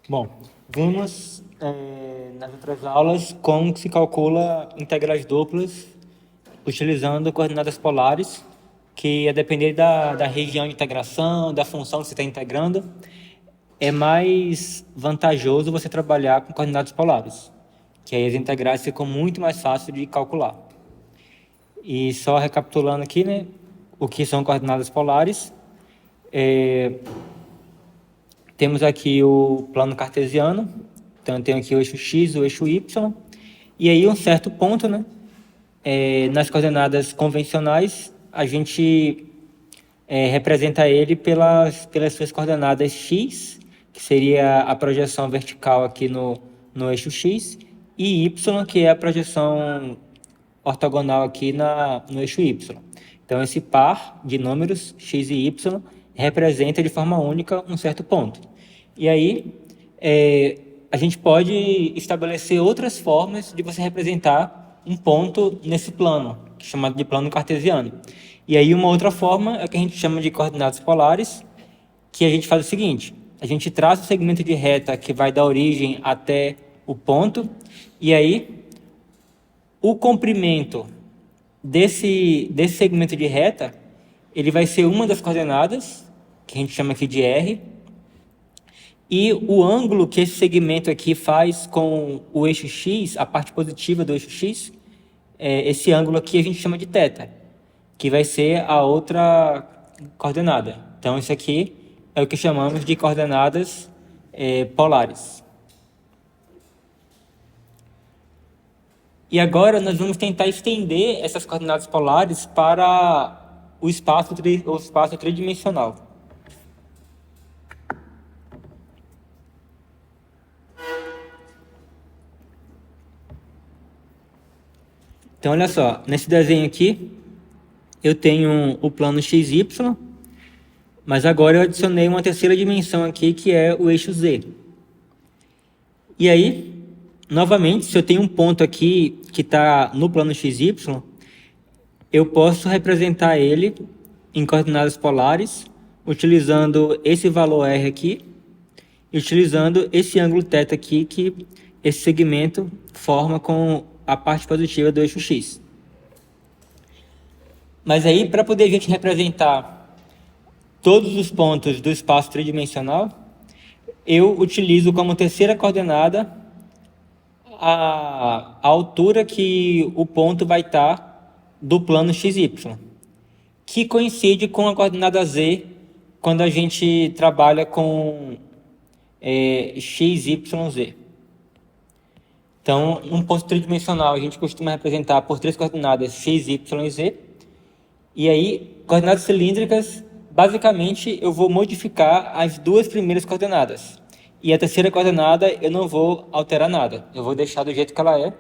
Bom, vimos nas outras aulas como se calcula integrais duplas utilizando coordenadas polares, que a depender da região de integração, da função que você está integrando, é mais vantajoso você trabalhar com coordenadas polares, que aí as integrais ficam muito mais fáceis de calcular. E só recapitulando aqui, né, o que são coordenadas polares, temos aqui o plano cartesiano, então eu tenho aqui o eixo x, o eixo y, e aí um certo ponto, né, nas coordenadas convencionais, a gente representa ele pelas suas coordenadas x, que seria a projeção vertical aqui no eixo x, e y, que é a projeção ortogonal aqui no eixo y. Então, esse par de números, x e y, representa de forma única um certo ponto. E aí, a gente pode estabelecer outras formas de você representar um ponto nesse plano, que é chamado de plano cartesiano. E aí, uma outra forma é que a gente chama de coordenadas polares, que a gente faz o seguinte: a gente traça o segmento de reta que vai da origem até o ponto, e aí o comprimento desse segmento de reta, ele vai ser uma das coordenadas, que a gente chama aqui de R, e o ângulo que esse segmento aqui faz com o eixo x, a parte positiva do eixo x, esse ângulo aqui a gente chama de θ, que vai ser a outra coordenada. Então, isso aqui é o que chamamos de coordenadas polares. E agora nós vamos tentar estender essas coordenadas polares para o espaço tridimensional. Então, olha só, nesse desenho aqui, eu tenho o plano XY, mas agora eu adicionei uma terceira dimensão aqui, que é o eixo Z. E aí, novamente, se eu tenho um ponto aqui que está no plano XY, eu posso representar ele em coordenadas polares, utilizando esse valor R aqui, e utilizando esse ângulo θ aqui, que esse segmento forma com a parte positiva do eixo X. Mas aí, para poder a gente representar todos os pontos do espaço tridimensional, eu utilizo como terceira coordenada a altura que o ponto vai estar do plano XY, que coincide com a coordenada Z quando a gente trabalha com XYZ. Então, um ponto tridimensional a gente costuma representar por três coordenadas x, y e z. E aí, coordenadas cilíndricas, basicamente eu vou modificar as duas primeiras coordenadas. E a terceira coordenada eu não vou alterar nada, eu vou deixar do jeito que ela é.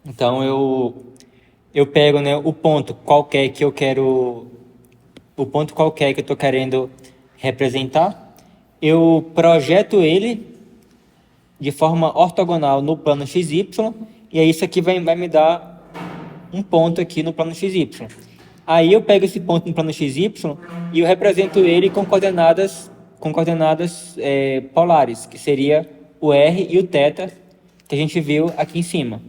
Então eu pego, né, o ponto qualquer que eu estou querendo representar, eu projeto ele de forma ortogonal no plano XY, e aí isso aqui vai me dar um ponto aqui no plano XY. Aí eu pego esse ponto no plano XY e eu represento ele com coordenadas polares, que seria o R e o θ, que a gente viu aqui em cima.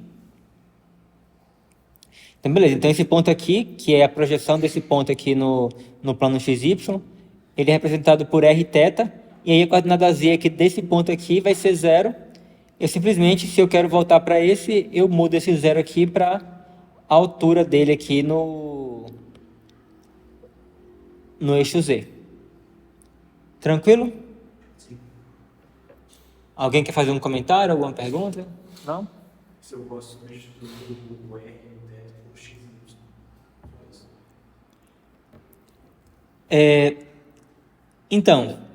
Então, beleza. Então, esse ponto aqui, que é a projeção desse ponto aqui no plano XY, ele é representado por R θ, e aí a coordenada Z aqui desse ponto aqui vai ser 0. Eu simplesmente, se eu quero voltar para esse, eu mudo esse 0 aqui para a altura dele aqui no eixo Z. Tranquilo? Sim. Alguém quer fazer um comentário, alguma pergunta? Não? Se eu posso substituir o R no teto por X, Então,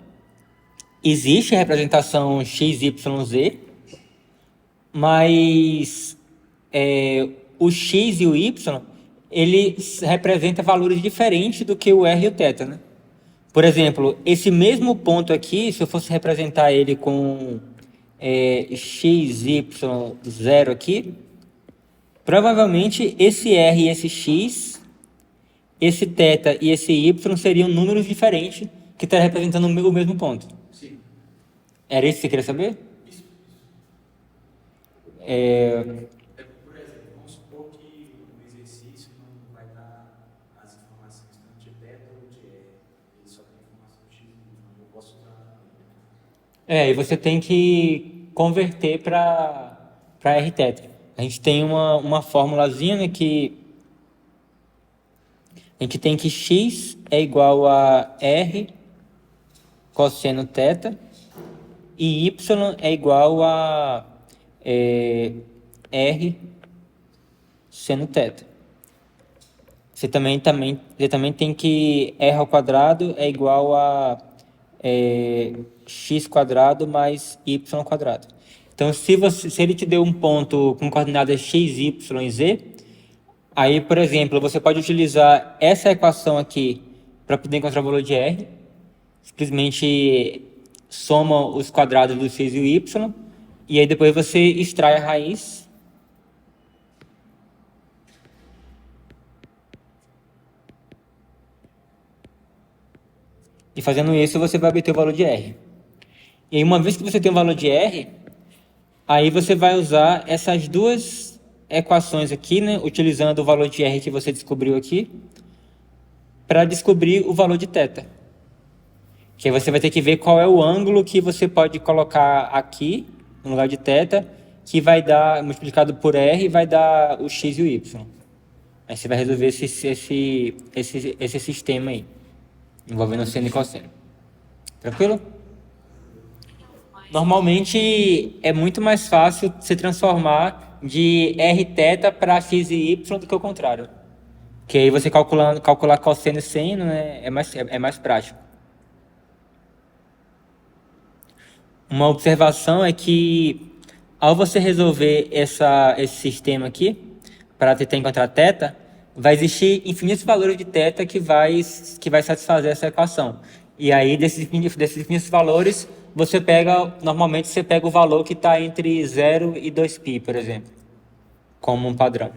existe a representação XYZ, mas o X e o Y, ele representa valores diferentes do que o R e o θ, né? Por exemplo, esse mesmo ponto aqui, se eu fosse representar ele com XY0 aqui, provavelmente esse R e esse X, esse θ e esse Y seriam números diferentes que estão representando o mesmo ponto. Sim. Era isso que você queria saber? É, Por exemplo, vamos supor que o exercício não vai dar as informações tanto de beta ou de R. Ele só tem informação de X, então eu posso usar. e você tem que converter para RTET. A gente tem uma formulazinha, né, que a gente tem que x é igual a r cosseno θ e y é igual a r seno θ. Você também tem que r ao quadrado é igual a x quadrado mais y quadrado. Então, se ele te deu um ponto com coordenadas x, y e z, aí, por exemplo, você pode utilizar essa equação aqui para poder encontrar o valor de r. Simplesmente soma os quadrados do x e o y, e aí depois você extrai a raiz. E fazendo isso, você vai obter o valor de r. E aí, uma vez que você tem o valor de r, aí você vai usar essas duas equações aqui, né, utilizando o valor de r que você descobriu aqui, para descobrir o valor de θ. Que aí você vai ter que ver qual é o ângulo que você pode colocar aqui, no lugar de θ, que vai dar, multiplicado por r, vai dar o x e o y. Aí você vai resolver esse sistema aí, envolvendo seno e cosseno. Tranquilo? Normalmente é muito mais fácil se transformar de rθ para x e y do que o contrário. Que aí você calcular cosseno e seno, né, é mais prático. Uma observação é que ao você resolver esse sistema aqui, para tentar encontrar θ, vai existir infinitos valores de θ que vai satisfazer essa equação. E aí, desses infinitos valores, normalmente você pega o valor que está entre 0 e 2π, por exemplo, como um padrão.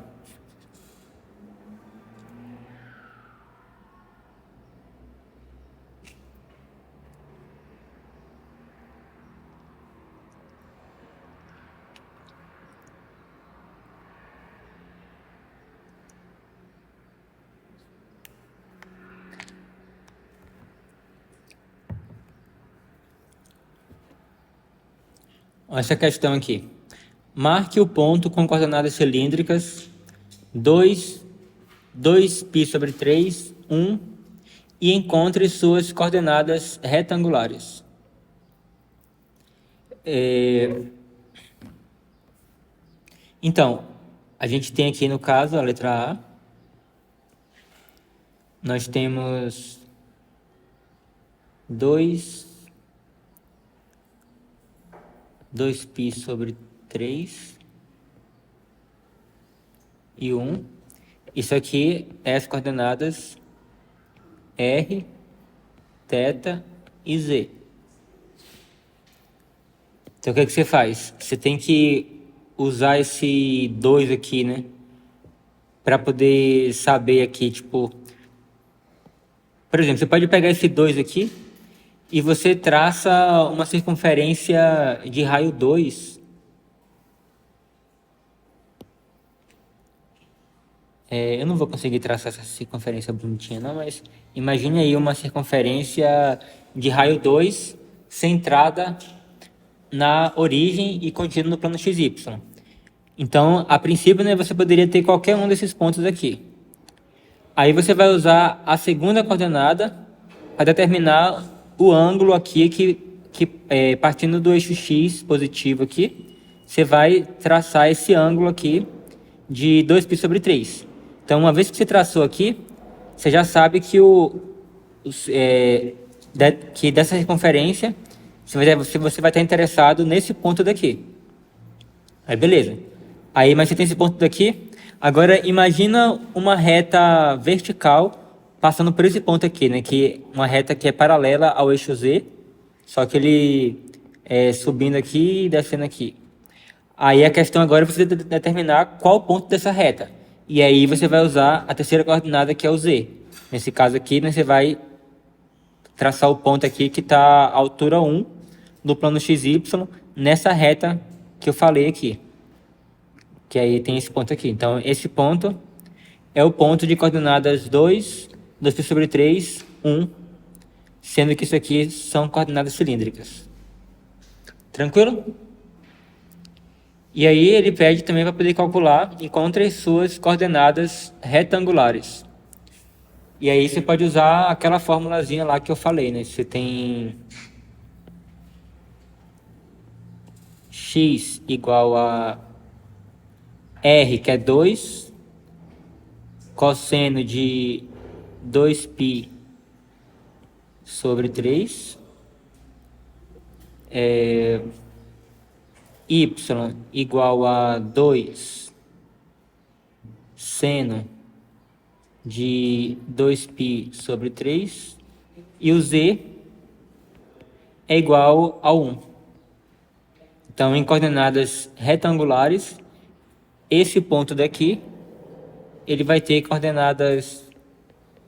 Essa questão aqui. Marque o ponto com coordenadas cilíndricas 2π sobre 3, 1, e encontre suas coordenadas retangulares. Então, a gente tem aqui no caso a letra A. Nós temos 2π sobre 3 e 1. Isso aqui é as coordenadas r, θ e z. Então, o que você faz? Você tem que usar esse 2 aqui, né? Para poder saber aqui, tipo... Por exemplo, você pode pegar esse 2 aqui e você traça uma circunferência de raio 2. Eu não vou conseguir traçar essa circunferência bonitinha, não, mas imagine aí uma circunferência de raio 2 centrada na origem e contida no plano XY. Então, a princípio, né, você poderia ter qualquer um desses pontos aqui. Aí você vai usar a segunda coordenada para determinar o ângulo aqui que partindo do eixo X positivo aqui, você vai traçar esse ângulo aqui de 2π sobre 3. Então, uma vez que você traçou aqui, você já sabe que que dessa circunferência você vai estar interessado nesse ponto daqui. Aí, beleza. Aí, mas você tem esse ponto daqui. Agora, imagina uma reta vertical passando por esse ponto aqui, né? Que uma reta que é paralela ao eixo Z, só que ele subindo aqui e descendo aqui. Aí a questão agora é você determinar qual ponto dessa reta. E aí você vai usar a terceira coordenada, que é o Z. Nesse caso aqui, né, você vai traçar o ponto aqui que está à altura 1 do plano XY nessa reta que eu falei aqui. Que aí tem esse ponto aqui. Então, esse ponto é o ponto de coordenadas 2, 2π sobre 3, 1, sendo que isso aqui são coordenadas cilíndricas. Tranquilo? E aí ele pede também para poder calcular, encontre as suas coordenadas retangulares. E aí você pode usar aquela formulazinha lá que eu falei, né? Você tem x igual a r, que é 2, cosseno de 2π sobre 3, y igual a 2 seno de 2π sobre 3, e o z é igual a 1. Então, em coordenadas retangulares, esse ponto daqui, ele vai ter coordenadas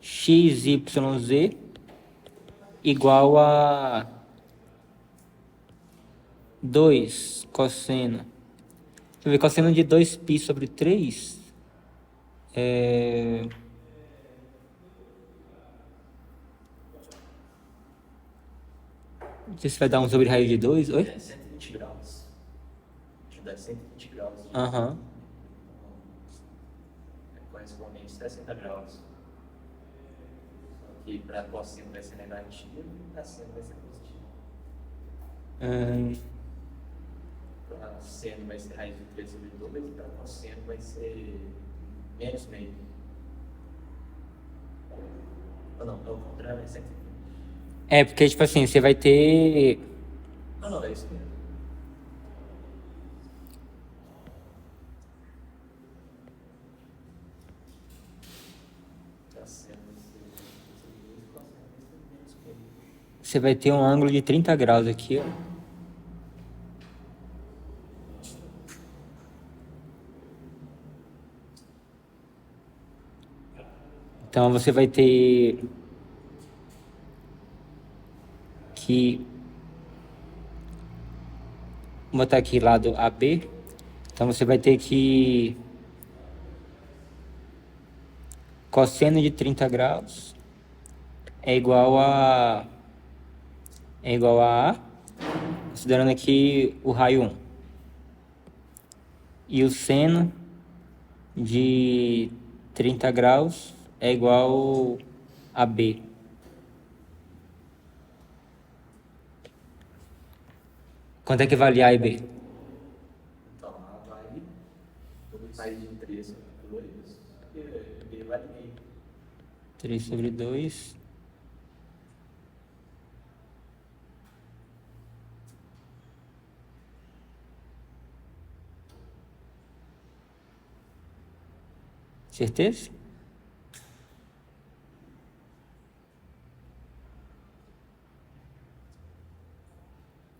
x, y, z igual a 2 cosseno. Deixa eu ver, cosseno de 2π sobre 3 é... Não sei se vai dar um sobre raiz de 2. Oi? 120 graus. Deixa eu dar 120 graus. Aham. É correspondente a 60 graus. Só que para cosseno vai ser negativo e para seno vai ser positivo. Para seno vai ser raiz de 3 sobre 2 e para cosseno vai ser menos meio. Ou não, ao contrário, é 120. É, porque, tipo assim, você vai ter... Não, é isso mesmo. Para seno vai ser 2 e cosseno vai ser menos meio. Você vai ter um ângulo de 30 graus aqui, ó. Então, você vai ter que... Vou botar aqui lado AB. Então, você vai ter que... Cosseno de 30 graus é igual a... A, considerando aqui o raio 1. E o seno de 30 graus é igual a B. Quanto é que vale A e B? Então, A vale 2 raiz de 3 sobre 2 e B vale meio. 3 sobre 2. Certeza?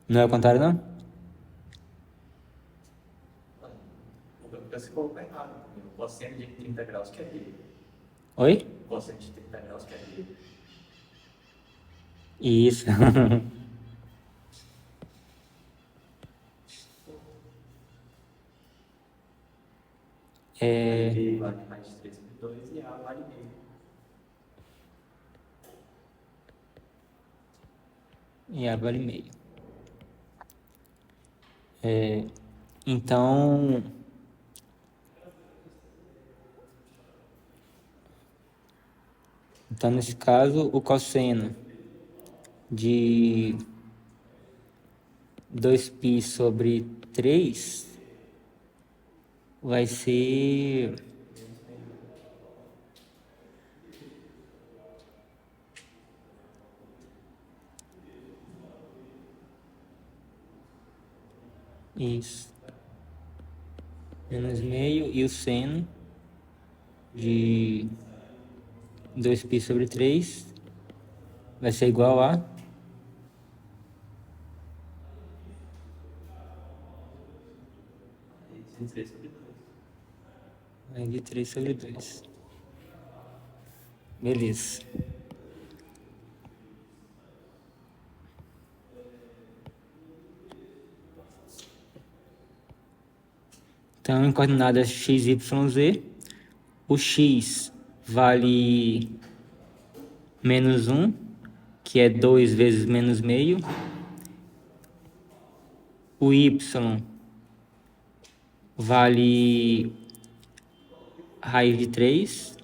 Não é o contrário, não? Você colocou errado. O cosseno de 30 graus que é B. Oi? O cosseno de 30 graus que é B. Isso. B vale mais de 3 sobre 2 e A vale meio. E A vale meio. Então, nesse caso, o cosseno de 2π sobre 3 vai ser... Isso. Menos meio, e o seno de 2π sobre 3 vai ser igual a... De 3 sobre 2. Raiz de 3 sobre 2. Beleza. Então, em coordenadas x, y, z, o x vale menos 1, que é 2 vezes menos meio. O y vale raiz de 3.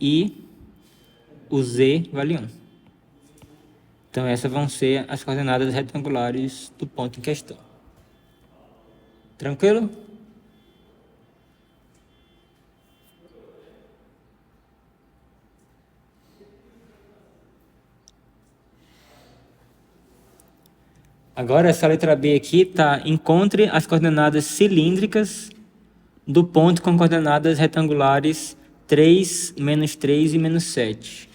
E o z vale 1. Então, essas vão ser as coordenadas retangulares do ponto em questão. Tranquilo? Agora, essa letra B aqui tá: encontre as coordenadas cilíndricas do ponto com coordenadas retangulares 3, menos 3 e menos 7.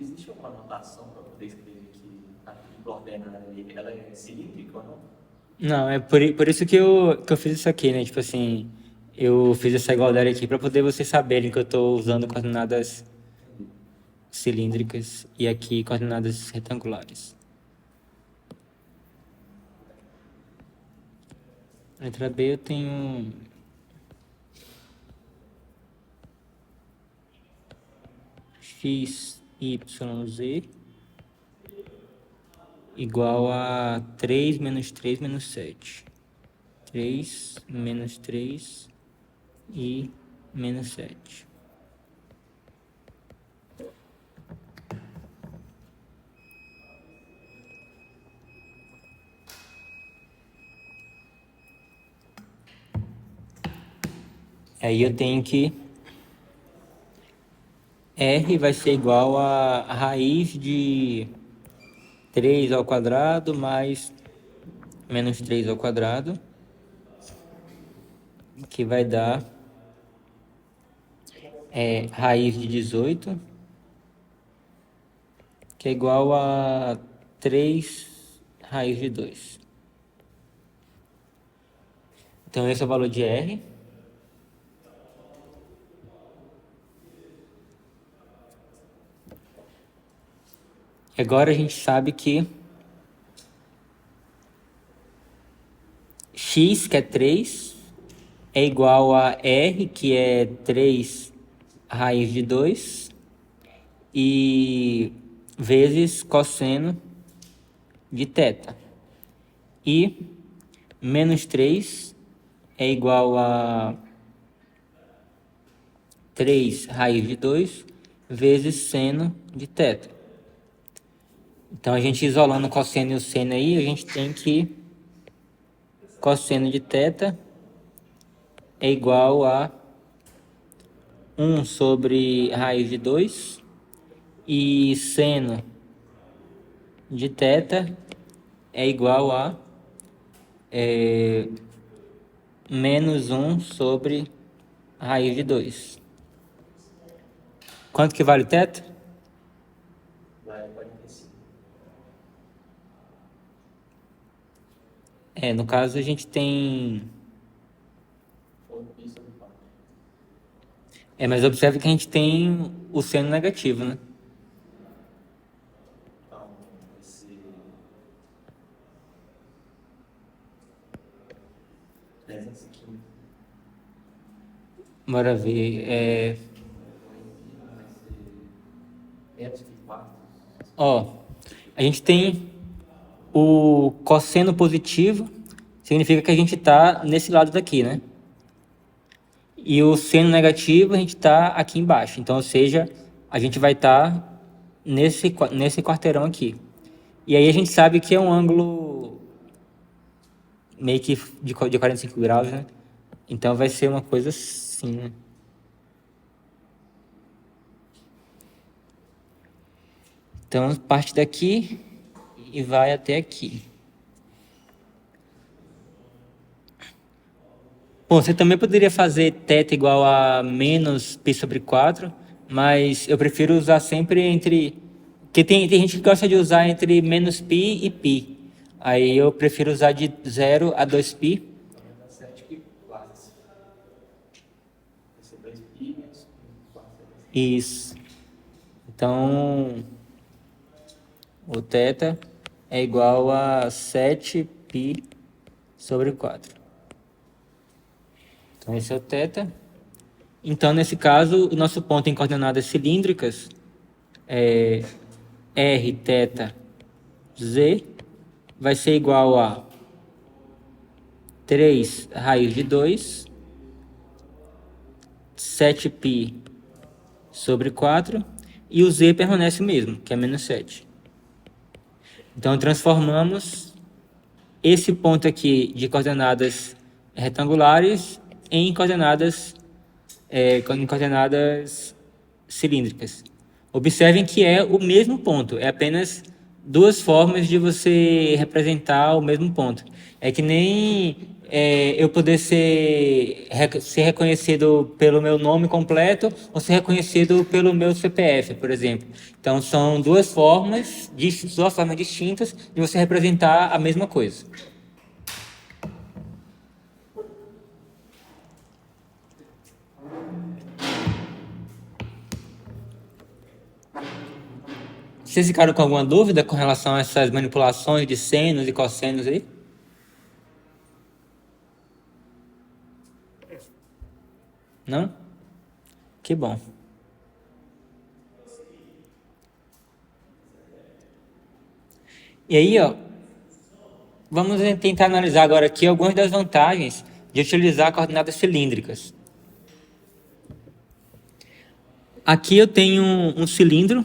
Existe uma notação para poder escrever que a coordenada ela é cilíndrica ou não? Não, é por isso que eu fiz isso aqui, né? Tipo assim, eu fiz essa igualdade aqui para poder vocês saberem que eu estou usando coordenadas cilíndricas e aqui coordenadas retangulares. Letra B eu tenho x, y, z igual a 3 menos 3 menos 7. 3 menos 3 e menos 7. Aí eu tenho que R vai ser igual a raiz de 3 ao quadrado mais menos 3 ao quadrado, que vai dar raiz de 18, que é igual a 3 raiz de 2. Então, esse é o valor de R. Agora a gente sabe que x, que é 3, é igual a R, que é 3 raiz de 2, e vezes cosseno de θ. E menos 3 é igual a 3 raiz de 2 vezes seno de θ. Então, a gente isolando o cosseno e o seno aí, a gente tem que cosseno de θ é igual a 1 sobre raiz de 2 e seno de θ é igual a menos 1 sobre raiz de 2. Quanto que vale θ? Vale 45. No caso, a gente tem... mas observe que a gente tem o seno negativo, né? Então, vai ser 315. Bora ver. Menos que 4. Ó, a gente tem o cosseno positivo, significa que a gente está nesse lado daqui, né? E o seno negativo, a gente está aqui embaixo. Então, ou seja, a gente vai estar nesse quarteirão aqui. E aí a gente sabe que é um ângulo meio que de 45 graus, né? Então vai ser uma coisa assim, né? Então, parte daqui e vai até aqui. Bom, você também poderia fazer θ igual a menos π sobre 4, mas eu prefiro usar sempre entre... Porque tem gente que gosta de usar entre menos π e π. Aí eu prefiro usar de 0 a 2π. Vai dar 7 quase. Vai ser 2π menos 4. Isso. Então, o θ é igual a 7π sobre 4. Então, esse é o θ. Então, nesse caso, o nosso ponto em coordenadas cilíndricas é r θ z vai ser igual a 3 raiz de 2, 7π sobre 4, e o z permanece o mesmo, que é menos 7. Então, transformamos esse ponto aqui de coordenadas retangulares em coordenadas cilíndricas. Observem que é o mesmo ponto, é apenas duas formas de você representar o mesmo ponto. É que nem eu poder ser reconhecido pelo meu nome completo ou ser reconhecido pelo meu CPF, por exemplo. Então, são duas formas distintas de você representar a mesma coisa. Vocês ficaram com alguma dúvida com relação a essas manipulações de senos e cossenos aí? Não? Que bom. E aí, ó, vamos tentar analisar agora aqui algumas das vantagens de utilizar coordenadas cilíndricas. Aqui eu tenho um cilindro,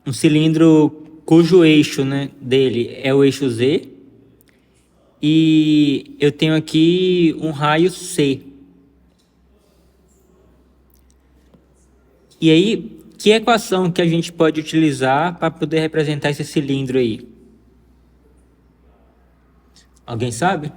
um cilindro cujo eixo, né, dele é o eixo Z, e eu tenho aqui um raio C. E aí, que equação que a gente pode utilizar para poder representar esse cilindro aí? Alguém sabe?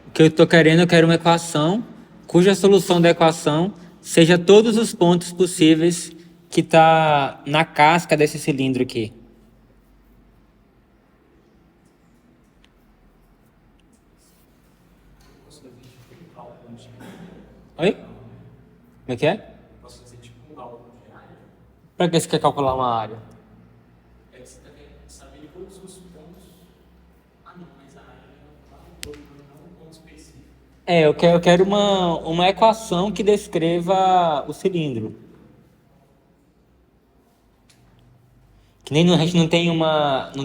O que eu estou querendo, eu quero uma equação cuja solução da equação seja todos os pontos possíveis que está na casca desse cilindro aqui. Oi? Como é que é? Posso fazer tipo um cálculo de área? Para que você quer calcular uma área? É que você está querendo saber todos os pontos. Ah, não, mas a área é um todo, não um ponto específico. Eu quero uma equação que descreva o cilindro. Que nem a gente não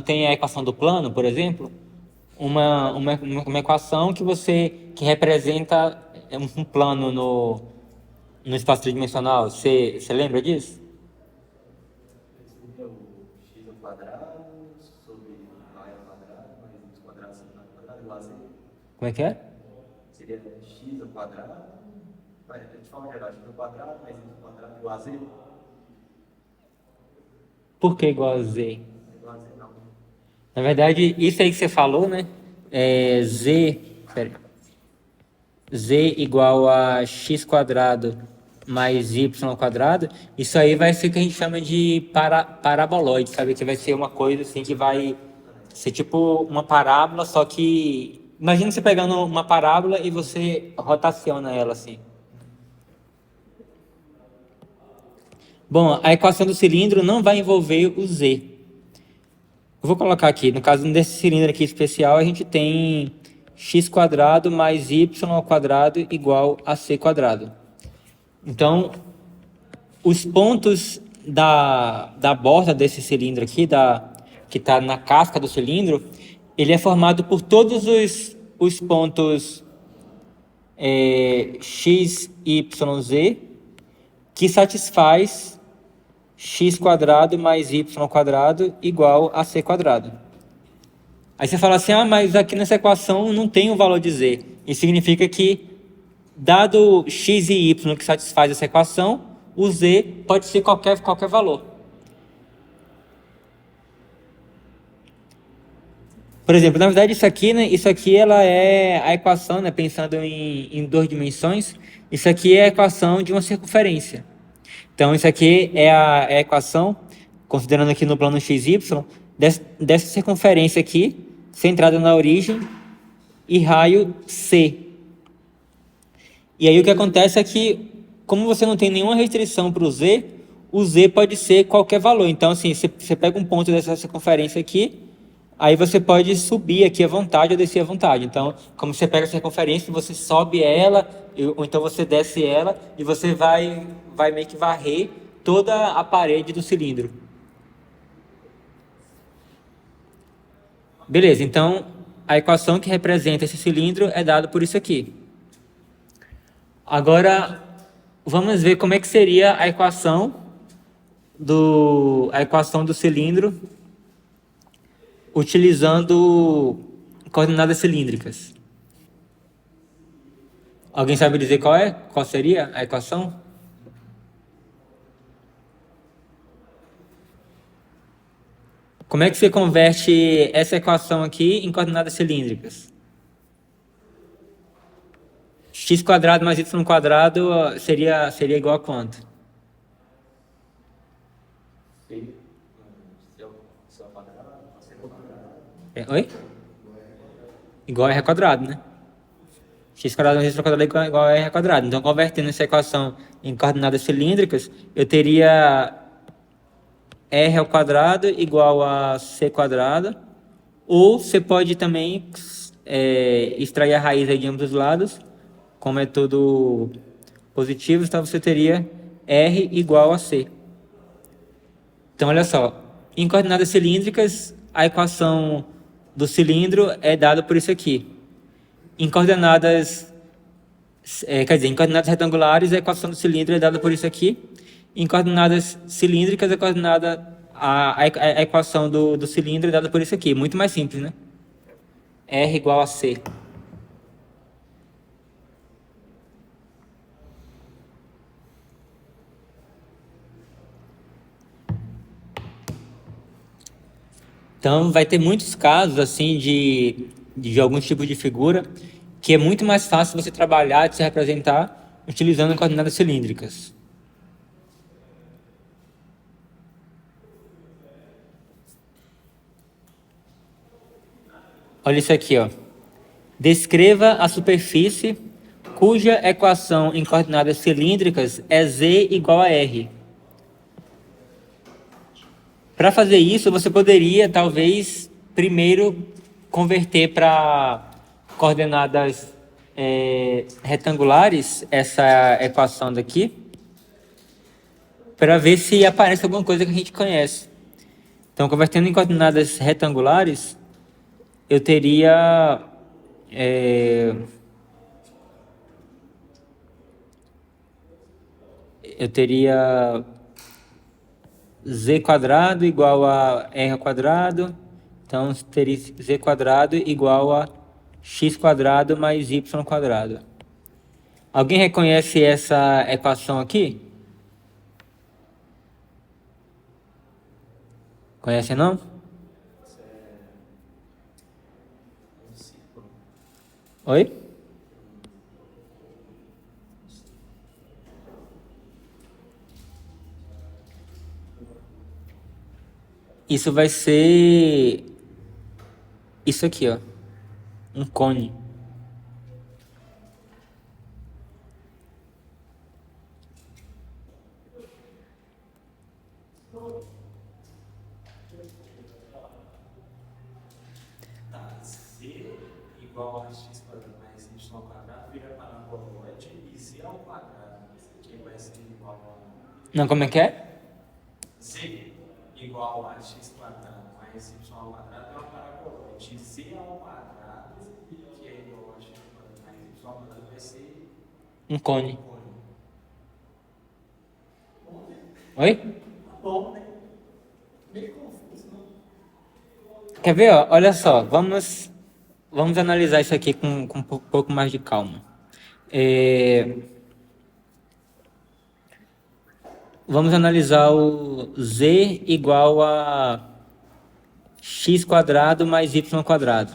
tem a equação do plano, por exemplo? Uma equação que representa um plano no espaço tridimensional. Você lembra disso? Seria o x ao quadrado sobre a ao quadrado mais x quadrado sobre a ao quadrado igual a z. Como é que é? Seria x ao quadrado, de forma geral, x ao quadrado mais x ao quadrado igual a z. Por que igual a z? Igual a z não. Na verdade, isso aí que você falou, né? Z igual a x quadrado mais y quadrado. Isso aí vai ser o que a gente chama de paraboloide, sabe? Que vai ser uma coisa assim que vai ser tipo uma parábola, só que... Imagina você pegando uma parábola e você rotaciona ela assim. Bom, a equação do cilindro não vai envolver o z. Eu vou colocar aqui, no caso desse cilindro aqui especial, a gente tem x quadrado mais y ao quadrado igual a c quadrado. Então, os pontos da borda desse cilindro aqui, que está na casca do cilindro, ele é formado por todos os pontos x, y, z, que satisfaz x quadrado mais y quadrado igual a c quadrado. Aí você fala assim, mas aqui nessa equação não tem o valor de z. Isso significa que, dado x e y que satisfaz essa equação, o z pode ser qualquer valor. Por exemplo, na verdade isso aqui, né, isso aqui ela é a equação, né, pensando em duas dimensões, isso aqui é a equação de uma circunferência. Então isso aqui é a equação, considerando aqui no plano XY, dessa circunferência aqui, centrada na origem, e raio C. E aí o que acontece é que, como você não tem nenhuma restrição para o Z pode ser qualquer valor. Então, assim, você pega um ponto dessa circunferência aqui, aí você pode subir aqui à vontade ou descer à vontade. Então, como você pega a circunferência, você sobe ela, ou então você desce ela, e você vai meio que varrer toda a parede do cilindro. Beleza, então a equação que representa esse cilindro é dada por isso aqui. Agora, vamos ver como é que seria a equação do cilindro utilizando coordenadas cilíndricas. Alguém sabe dizer qual seria a equação? Como é que você converte essa equação aqui em coordenadas cilíndricas? X quadrado mais y quadrado seria igual a quanto? Oi? Igual a r quadrado, né? X quadrado mais y quadrado é igual a r quadrado. Então, convertendo essa equação em coordenadas cilíndricas, eu teria r ao quadrado igual a c quadrado. Ou você pode também extrair a raiz aí de ambos os lados. Como é tudo positivo, então você teria r igual a c. Então, olha só. Em coordenadas cilíndricas, a equação do cilindro é dada por isso aqui. Em coordenadas, em coordenadas retangulares, a equação do cilindro é dada por isso aqui. Em coordenadas cilíndricas, a equação do cilindro é dada por isso aqui. Muito mais simples, né? R igual a C. Então, vai ter muitos casos, assim, de alguns tipos de figura que é muito mais fácil você trabalhar, de se representar, utilizando coordenadas cilíndricas. Olha isso aqui, ó. Descreva a superfície cuja equação em coordenadas cilíndricas é z igual a r. Para fazer isso, você poderia, talvez, primeiro converter para coordenadas retangulares essa equação daqui, para ver se aparece alguma coisa que a gente conhece. Então, convertendo em coordenadas retangulares, eu teria z quadrado igual a r ao quadrado. Então, teria z quadrado igual a x quadrado mais y quadrado. Alguém reconhece essa equação aqui? Conhece não? Oi? Isso vai ser isso aqui, ó. Um cone. Tá, C igual a x quadrado mais y ao quadrado vira paraboloide e z ao quadrado, que vai ser igual a... Não, como é que é? Z igual a x quadrado mais y ao quadrado é uma paraboloide. Z ao quadrado, que é igual a x quadrado mais y ao quadrado, vai ser Um cone. cone. Oi? Bom, né? Meio confuso, não? Quer ver, ó? Olha só, vamos analisar isso aqui com um pouco mais de calma. Vamos analisar o z igual a x quadrado mais y quadrado.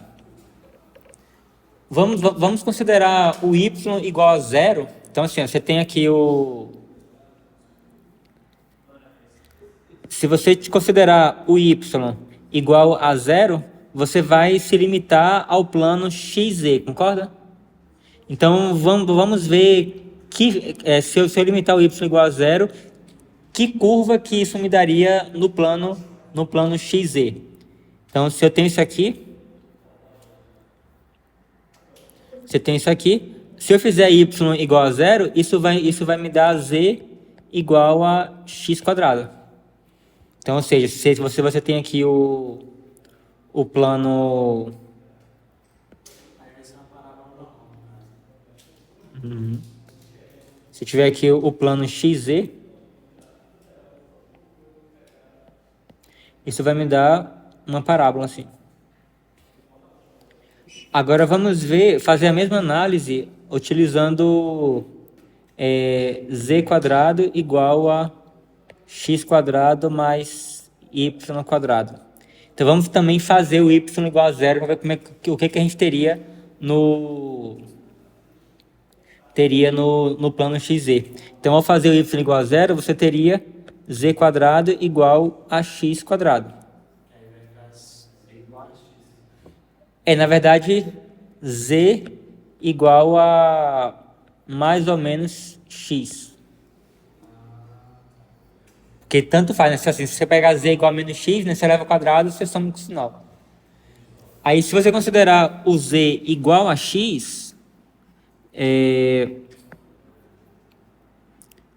Vamos considerar o y igual a zero. Então, assim, ó, você tem aqui o... Se você considerar o y igual a zero, você vai se limitar ao plano xz, concorda? Então, vamos ver se eu limitar o y igual a zero, que curva que isso me daria no plano xz. Então, se eu tenho isso aqui, se eu fizer y igual a zero, isso vai me dar z igual a x quadrado. Então, ou seja, se você tem aqui o plano... Se tiver aqui o plano xz, isso vai me dar uma parábola assim. Agora vamos fazer a mesma análise utilizando z quadrado igual a x quadrado mais y quadrado. Então vamos também fazer o y igual a zero para ver o que a gente teria no plano xz. Então ao fazer o y igual a zero, você teria z quadrado igual a x quadrado. Na verdade, z igual a mais ou menos x. Porque tanto faz, né? Se você pegar z igual a menos x, né? Você leva ao quadrado, você soma com o sinal. Aí, se você considerar o z igual a x,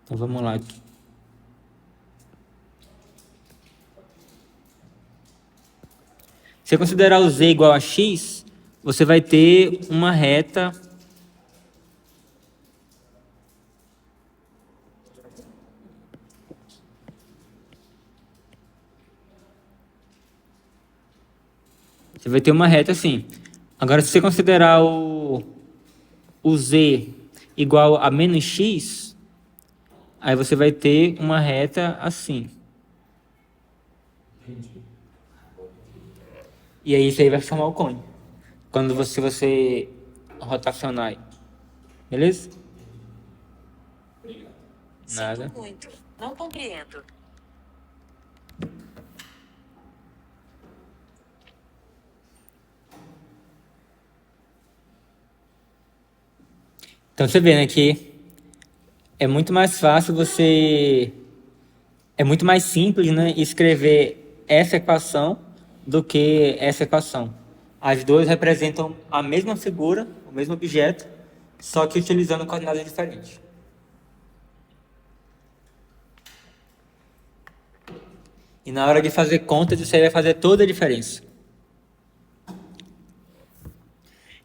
então vamos lá aqui. Se você considerar o z igual a x, você vai ter uma reta assim. Agora, se você considerar o z igual a menos x, aí você vai ter uma reta assim. E aí isso aí vai formar o cone. Quando você rotacionar aí. Beleza? Nada. Sinto muito. Não compreendo. Então você vê, né, que é muito mais fácil é muito mais simples, né, escrever essa equação do que essa equação. As duas representam a mesma figura, o mesmo objeto, só que utilizando coordenadas diferentes. E na hora de fazer contas, isso aí vai fazer toda a diferença.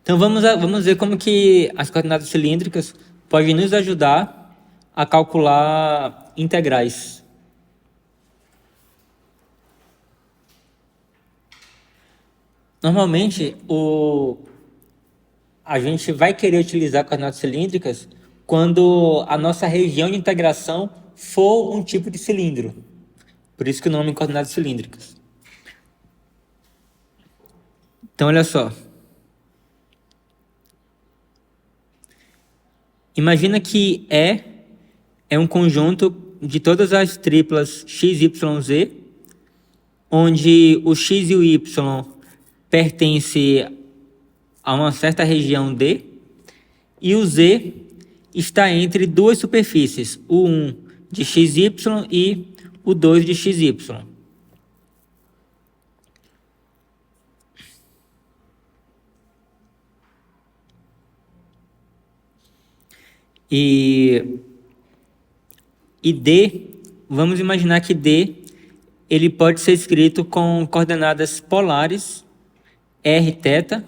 Então vamos ver como que as coordenadas cilíndricas podem nos ajudar a calcular integrais. Normalmente, a gente vai querer utilizar coordenadas cilíndricas quando a nossa região de integração for um tipo de cilindro. Por isso que o nome é coordenadas cilíndricas. Então, olha só. Imagina que E é um conjunto de todas as triplas x, y, z, onde o x e o y pertence a uma certa região D, e o Z está entre duas superfícies, o 1 de XY e o 2 de XY. E D, vamos imaginar que D ele pode ser escrito com coordenadas polares, r θ,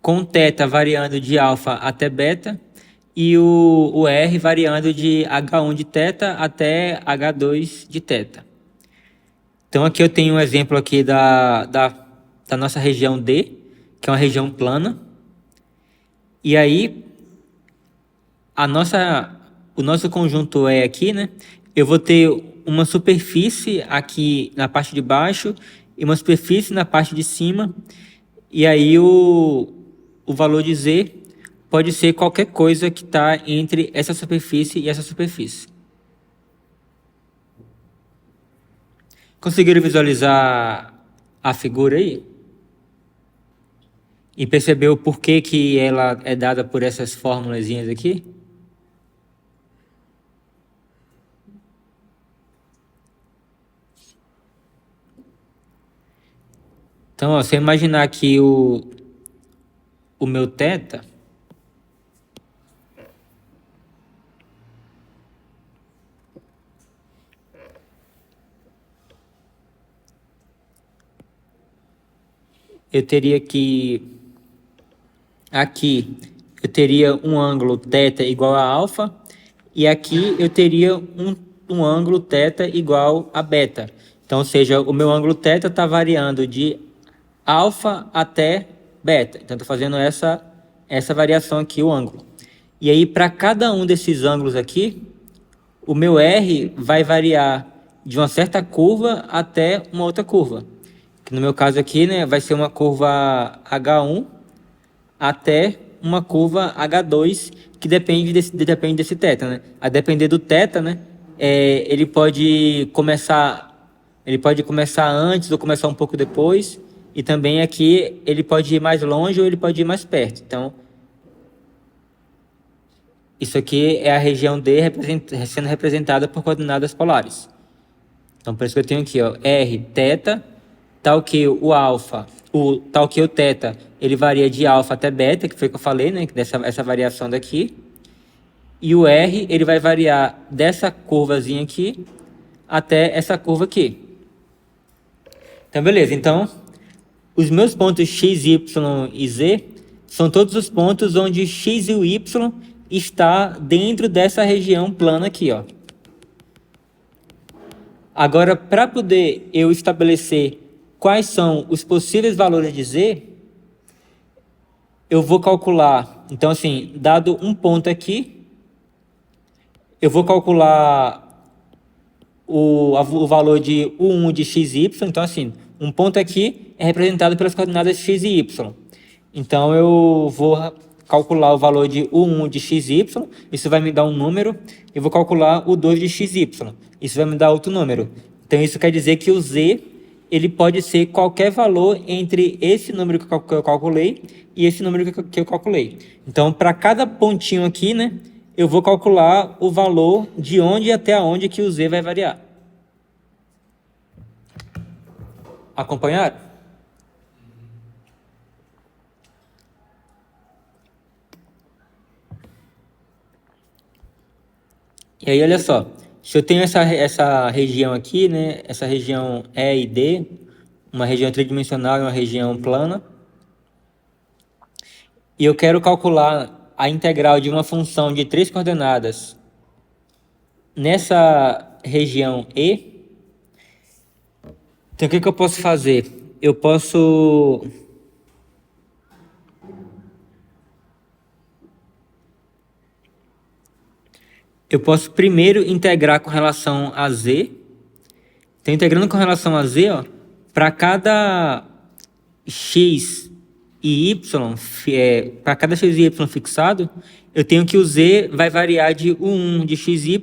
com θ variando de alfa até beta, e o r variando de h1 de θ até h2 de θ. Então aqui eu tenho um exemplo aqui da nossa região D, que é uma região plana. E aí, o nosso conjunto E aqui, né? Eu vou ter uma superfície aqui na parte de baixo e uma superfície na parte de cima, e aí o valor de Z pode ser qualquer coisa que está entre essa superfície e essa superfície. Conseguiram visualizar a figura aí? E percebeu por que que ela é dada por essas formulazinhas aqui? Então, ó, se eu imaginar aqui o meu θ, eu teria que aqui eu teria um ângulo θ igual a alfa, e aqui eu teria um ângulo θ igual a beta. Então, ou seja, o meu ângulo θ está variando de alfa até beta. Então, estou fazendo essa variação aqui, o ângulo. E aí, para cada um desses ângulos aqui, o meu R vai variar de uma certa curva até uma outra curva. Que no meu caso aqui, né, vai ser uma curva H1 até uma curva H2, que depende desse θ, né? A depender do θ, né, ele pode começar antes ou começar um pouco depois, e também aqui ele pode ir mais longe ou ele pode ir mais perto. Então, isso aqui é a região D sendo representada por coordenadas polares. Então, por isso que eu tenho aqui, ó, R, θ, tal que o alfa, tal que o θ, ele varia de alfa até beta, que foi o que eu falei, né, essa variação daqui. E o R, ele vai variar dessa curvazinha aqui até essa curva aqui. Então, beleza. Então, os meus pontos x, y e z são todos os pontos onde x e o y está dentro dessa região plana aqui, ó. Agora, para poder eu estabelecer quais são os possíveis valores de z, eu vou calcular, então assim, dado um ponto aqui, eu vou calcular o valor de U1 de x e y. Então assim, um ponto aqui é representado pelas coordenadas x e y. Então eu vou calcular o valor de U1 de x e y, isso vai me dar um número. Eu vou calcular o 2 de x e y, isso vai me dar outro número. Então isso quer dizer que o z, ele pode ser qualquer valor entre esse número que eu calculei e esse número que eu calculei. Então, para cada pontinho aqui, né, eu vou calcular o valor de onde até onde que o z vai variar. Acompanharam? E aí, olha só. Se eu tenho essa região aqui, né, essa região E e D, uma região tridimensional e uma região plana, e eu quero calcular a integral de uma função de 3 coordenadas nessa região E, então o que eu posso fazer? Eu posso primeiro integrar com relação a z. Então, integrando com relação a z, para cada x e y, para cada x e y fixado, eu tenho que o z vai variar de u1 de xy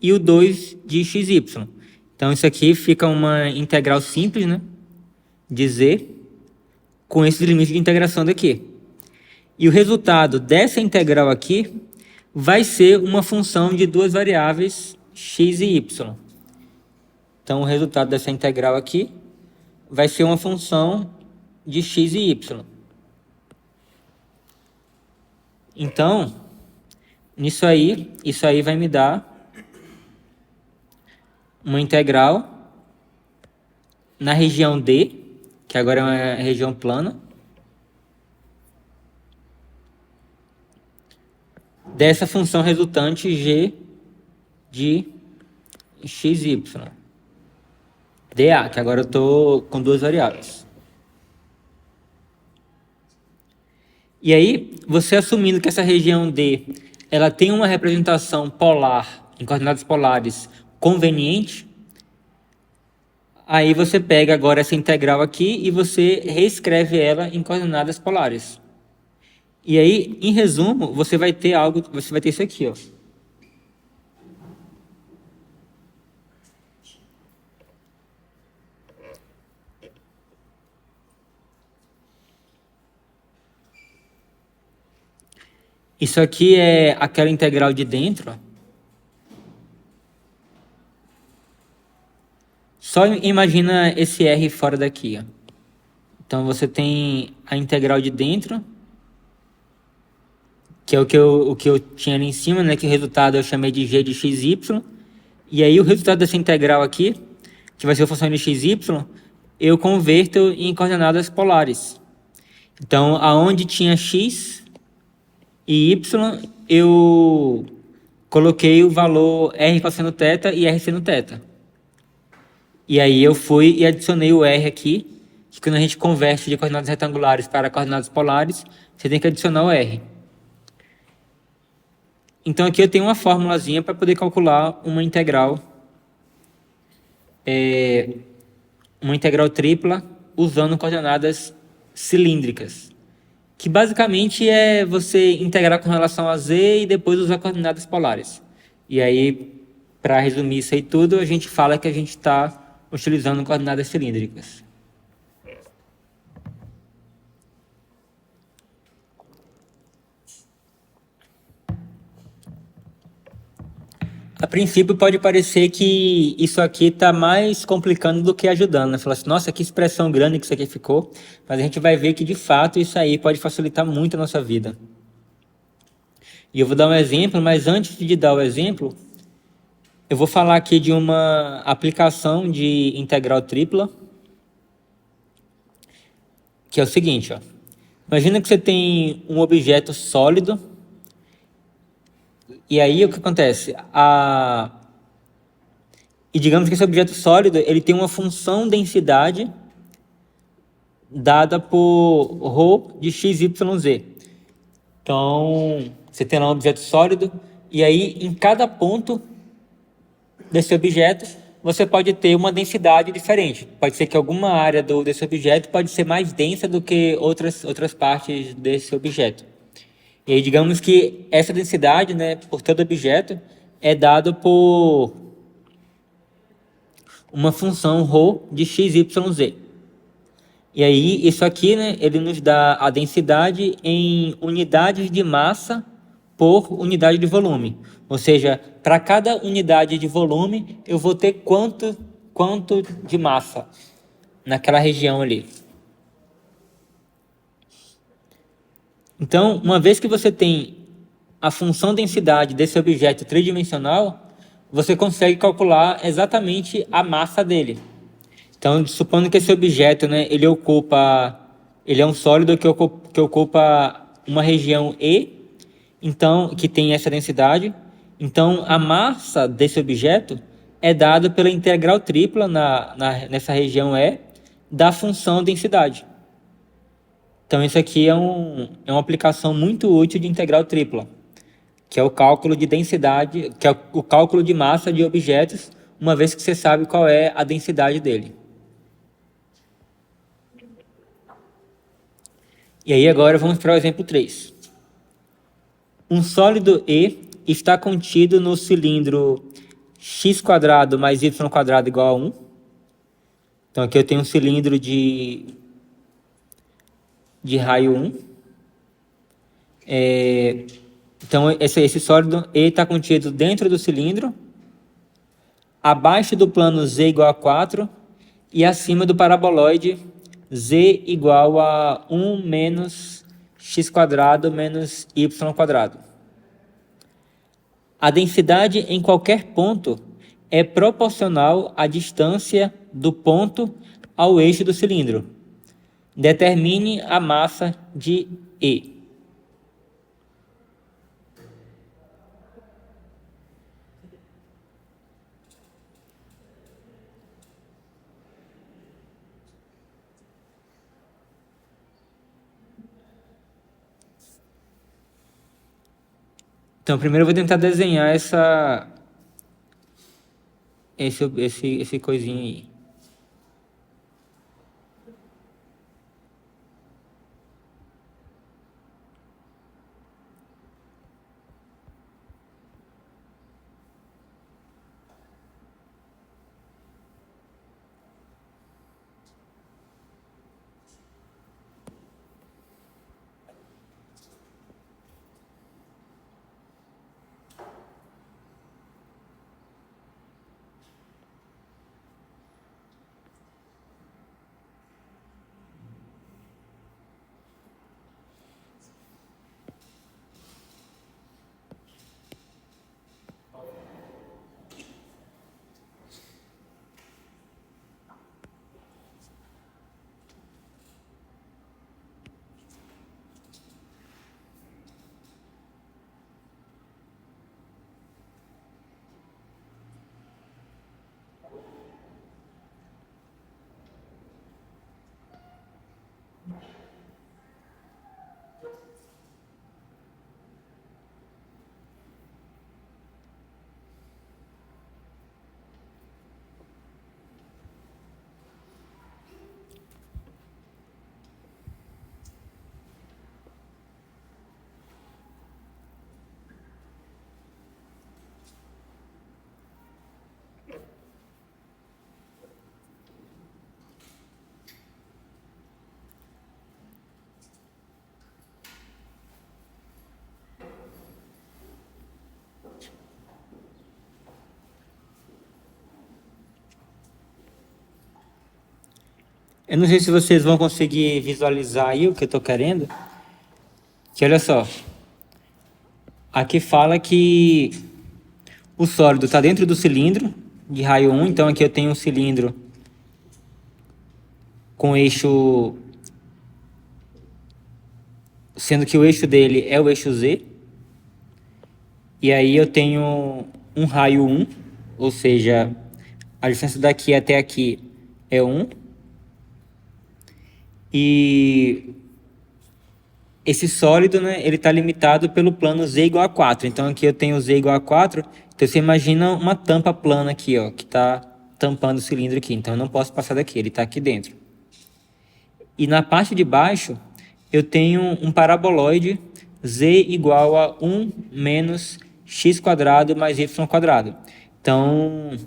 e o 2 de xy. Então, isso aqui fica uma integral simples, né, de z, com esses limites de integração daqui. E o resultado dessa integral aqui vai ser uma função de duas variáveis x e y. Então, o resultado dessa integral aqui vai ser uma função de x e y. Então, isso aí vai me dar uma integral na região D, que agora é uma região plana, dessa função resultante g de xy, dA, que agora eu estou com duas variáveis. E aí, você assumindo que essa região D ela tem uma representação polar, em coordenadas polares, conveniente, Aí você pega agora essa integral aqui e você reescreve ela em coordenadas polares. E aí, em resumo, você vai ter isso aqui, ó. Isso aqui é aquela integral de dentro, ó. Só imagina esse R fora daqui, ó. Então você tem a integral de dentro, que é o que eu tinha ali em cima, né? Que o resultado eu chamei de g de xy. E aí o resultado dessa integral aqui, que vai ser a função de xy, eu converto em coordenadas polares. Então, aonde tinha x e y, eu coloquei o valor r cosseno θ e r seno θ. E aí eu fui e adicionei o r aqui, que quando a gente converte de coordenadas retangulares para coordenadas polares, você tem que adicionar o r. Então aqui eu tenho uma formulazinha para poder calcular uma integral tripla usando coordenadas cilíndricas, que basicamente é você integrar com relação a z e depois usar coordenadas polares. E aí, para resumir isso aí tudo, a gente fala que a gente está utilizando coordenadas cilíndricas. A princípio pode parecer que isso aqui está mais complicando do que ajudando, né? Falar assim, nossa, que expressão grande que isso aqui ficou. Mas a gente vai ver que, de fato, isso aí pode facilitar muito a nossa vida. E eu vou dar um exemplo, mas antes de dar o exemplo, eu vou falar aqui de uma aplicação de integral tripla, que é o seguinte, ó. Imagina que você tem um objeto sólido, e aí o que acontece? E digamos que esse objeto sólido ele tem uma função densidade dada por ρ de x, y, z. Então, você tem lá um objeto sólido, e aí em cada ponto desse objeto, você pode ter uma densidade diferente. Pode ser que alguma área desse objeto pode ser mais densa do que outras partes desse objeto. E aí, digamos que essa densidade, né, por todo objeto, é dado por uma função ρ de x, y, z. E aí, isso aqui, né, ele nos dá a densidade em unidades de massa por unidade de volume. Ou seja, para cada unidade de volume, eu vou ter quanto de massa naquela região ali. Então, uma vez que você tem a função densidade desse objeto tridimensional, você consegue calcular exatamente a massa dele. Então, supondo que esse objeto, né, ele é um sólido que ocupa uma região E, então, que tem essa densidade. Então, a massa desse objeto é dada pela integral tripla nessa região E da função densidade. Então, isso aqui é uma aplicação muito útil de integral tripla, que é o cálculo de densidade, que é o cálculo de massa de objetos, uma vez que você sabe qual é a densidade dele. E aí agora vamos para o exemplo 3. Um sólido E está contido no cilindro x² mais y² igual a 1. Então aqui eu tenho um cilindro de raio 1. Então esse sólido E está contido dentro do cilindro, abaixo do plano z igual a 4 e acima do paraboloide z igual a 1 menos x² menos y². A densidade em qualquer ponto é proporcional à distância do ponto ao eixo do cilindro. Determine a massa de E. Então, primeiro eu vou tentar desenhar esse coisinho aí. Eu não sei se vocês vão conseguir visualizar aí o que eu estou querendo. Que olha só. Aqui fala que o sólido está dentro do cilindro de raio 1. Então aqui eu tenho um cilindro com eixo, sendo que o eixo dele é o eixo Z. E aí eu tenho um raio 1, ou seja, a distância daqui até aqui é 1. E esse sólido, né, ele está limitado pelo plano Z igual a 4. Então aqui eu tenho Z igual a 4. Então você imagina uma tampa plana aqui, ó, que está tampando o cilindro aqui. Então eu não posso passar daqui, ele está aqui dentro. E na parte de baixo eu tenho um paraboloide Z igual a 1 menos x quadrado mais y quadrado. Então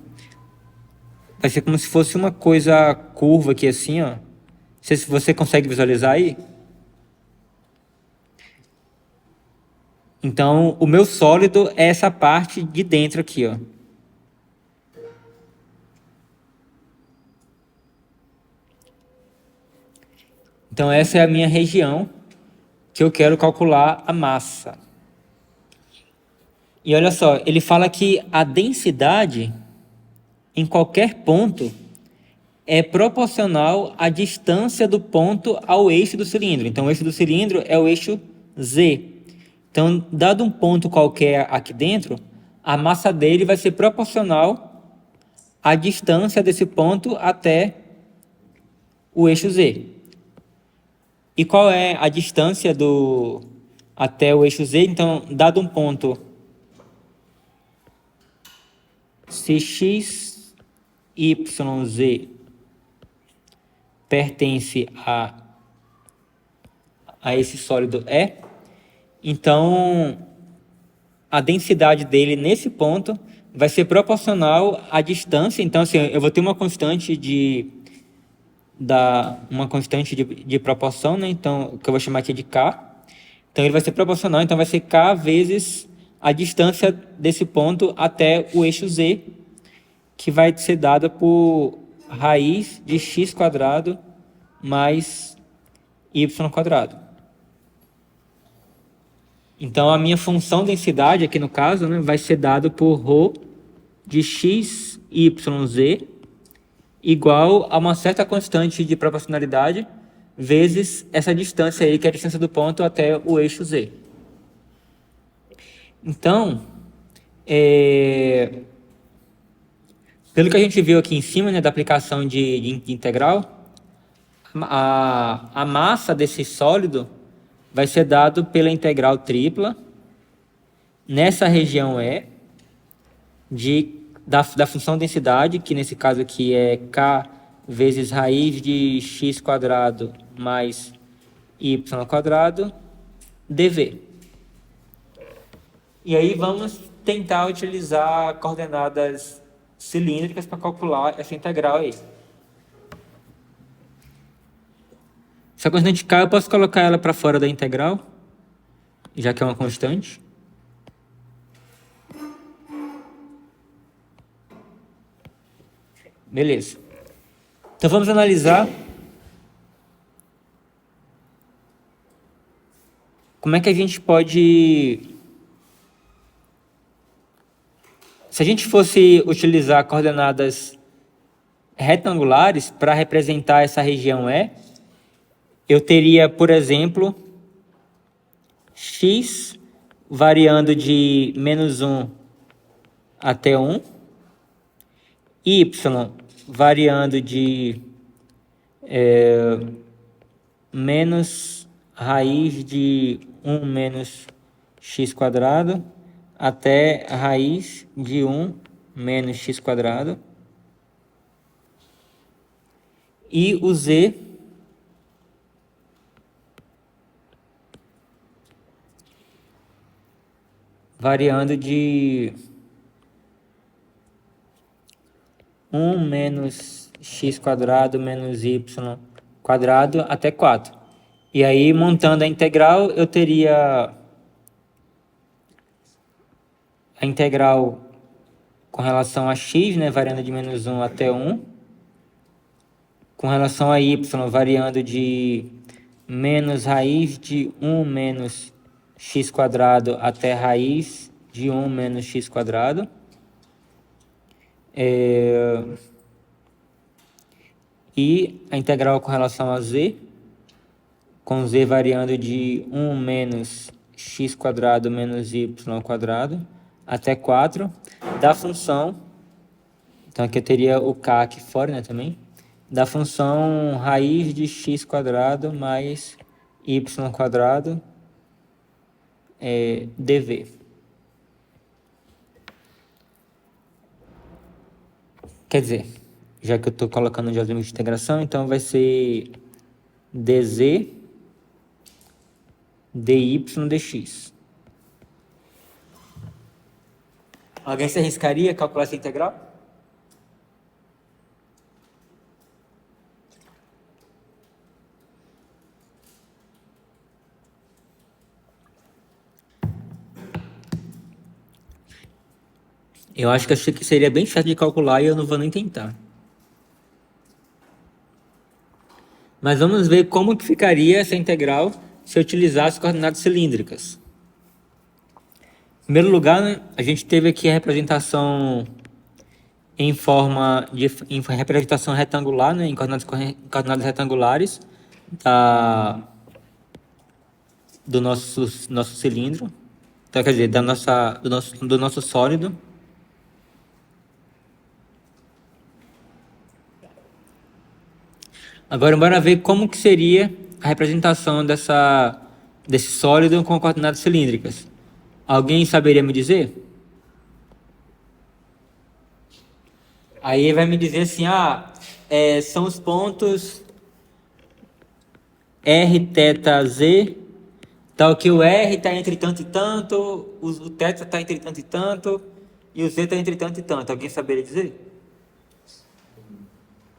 vai ser como se fosse uma coisa curva aqui assim, ó. Não sei se você consegue visualizar aí. Então, o meu sólido é essa parte de dentro aqui, ó. Então, essa é a minha região que eu quero calcular a massa. E olha só, ele fala que a densidade em qualquer ponto é proporcional à distância do ponto ao eixo do cilindro. Então, o eixo do cilindro é o eixo Z. Então, dado um ponto qualquer aqui dentro, a massa dele vai ser proporcional à distância desse ponto até o eixo Z. E qual é a distância até o eixo Z? Então, dado um ponto CX, YZ pertence a esse sólido E, então a densidade dele nesse ponto vai ser proporcional à distância. Então, assim, eu vou ter uma constante de proporção, né? Então, que eu vou chamar aqui de K. Então, ele vai ser proporcional, então vai ser K vezes a distância desse ponto até o eixo Z, que vai ser dada por raiz de x quadrado mais y quadrado. Então, a minha função densidade, aqui no caso, né, vai ser dado por ρ de x, y, z, igual a uma certa constante de proporcionalidade, vezes essa distância aí, que é a distância do ponto até o eixo z. Então, pelo que a gente viu aqui em cima, né, da aplicação de integral, a massa desse sólido vai ser dado pela integral tripla nessa região E da função densidade, que nesse caso aqui é K vezes raiz de x quadrado mais y quadrado dv. E aí vamos tentar utilizar coordenadas cilíndricas para calcular essa integral aí. Essa constante K eu posso colocar ela para fora da integral, já que é uma constante. Beleza. Então vamos analisar como é que a gente pode... Se a gente fosse utilizar coordenadas retangulares para representar essa região E, eu teria, por exemplo, x variando de -1 até 1, y variando de menos raiz de 1 menos x quadrado até raiz de 1 menos x quadrado. E o z variando de 1 menos x quadrado menos y quadrado até 4. E aí, montando a integral, eu teria a integral com relação a x, né, variando de -1 até 1, com relação a y variando de menos raiz de 1 menos x quadrado até raiz de 1 menos x quadrado. E a integral com relação a z, com z variando de 1 menos x quadrado menos y quadrado até 4 da função. Então aqui eu teria o k aqui fora, né, também, da função raiz de x quadrado mais y quadrado dv. Quer dizer, já que eu estou colocando de limite de integração, então vai ser dz dy dx. Alguém se arriscaria a calcular essa integral? Eu acho que seria bem fácil de calcular e eu não vou nem tentar. Mas vamos ver como que ficaria essa integral se eu utilizasse coordenadas cilíndricas. Em primeiro lugar, né, a gente teve aqui a representação em representação retangular, né, em coordenadas retangulares do nosso cilindro, então, quer dizer, do nosso sólido. Agora, bora ver como que seria a representação desse sólido com coordenadas cilíndricas. Alguém saberia me dizer? Aí vai me dizer assim, são os pontos R, θ, Z, tal que o R está entre tanto e tanto, o θ está entre tanto e tanto, e o Z está entre tanto e tanto. Alguém saberia dizer?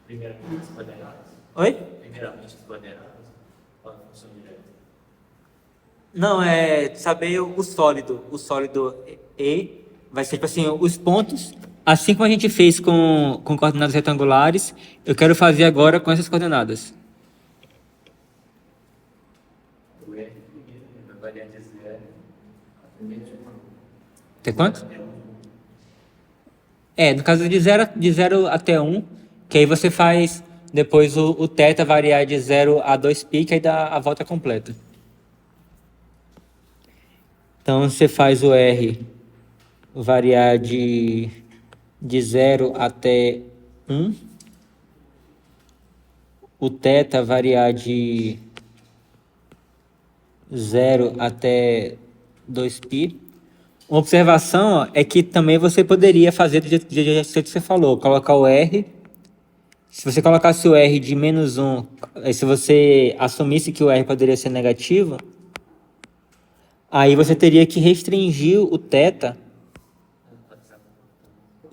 Primeiramente, os coordenadas. Oi? Primeiramente, os coordenadas. Qual a função direta? Não, é saber o sólido. O sólido E vai ser tipo assim, os pontos, assim como a gente fez com coordenadas retangulares, eu quero fazer agora com essas coordenadas. O R primeiro vai variar de 0 até 1. Até quanto? No caso de 0 até 1, que aí você faz depois o θ variar de 0 a 2π, que aí dá a volta completa. Então, você faz o R variar de 0 até 1. O θ variar de 0 até 2π. Uma observação é que também você poderia fazer do jeito que você falou, colocar o R. Se você colocasse o R de menos 1, se você assumisse que o R poderia ser negativo, aí você teria que restringir o θ.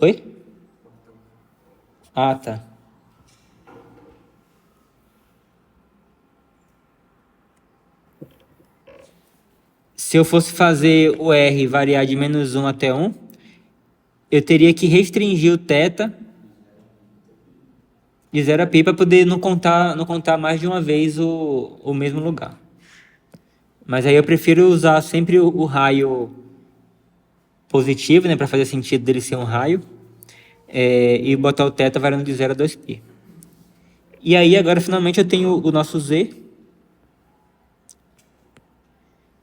Oi? Ah, tá. Se eu fosse fazer o R variar de menos 1 até 1, eu teria que restringir o θ de 0 a π para poder não contar mais de uma vez o mesmo lugar. Mas aí eu prefiro usar sempre o raio positivo, né, para fazer sentido dele ser um raio, e botar o θ variando de 0 a 2π. E aí agora finalmente eu tenho o nosso Z,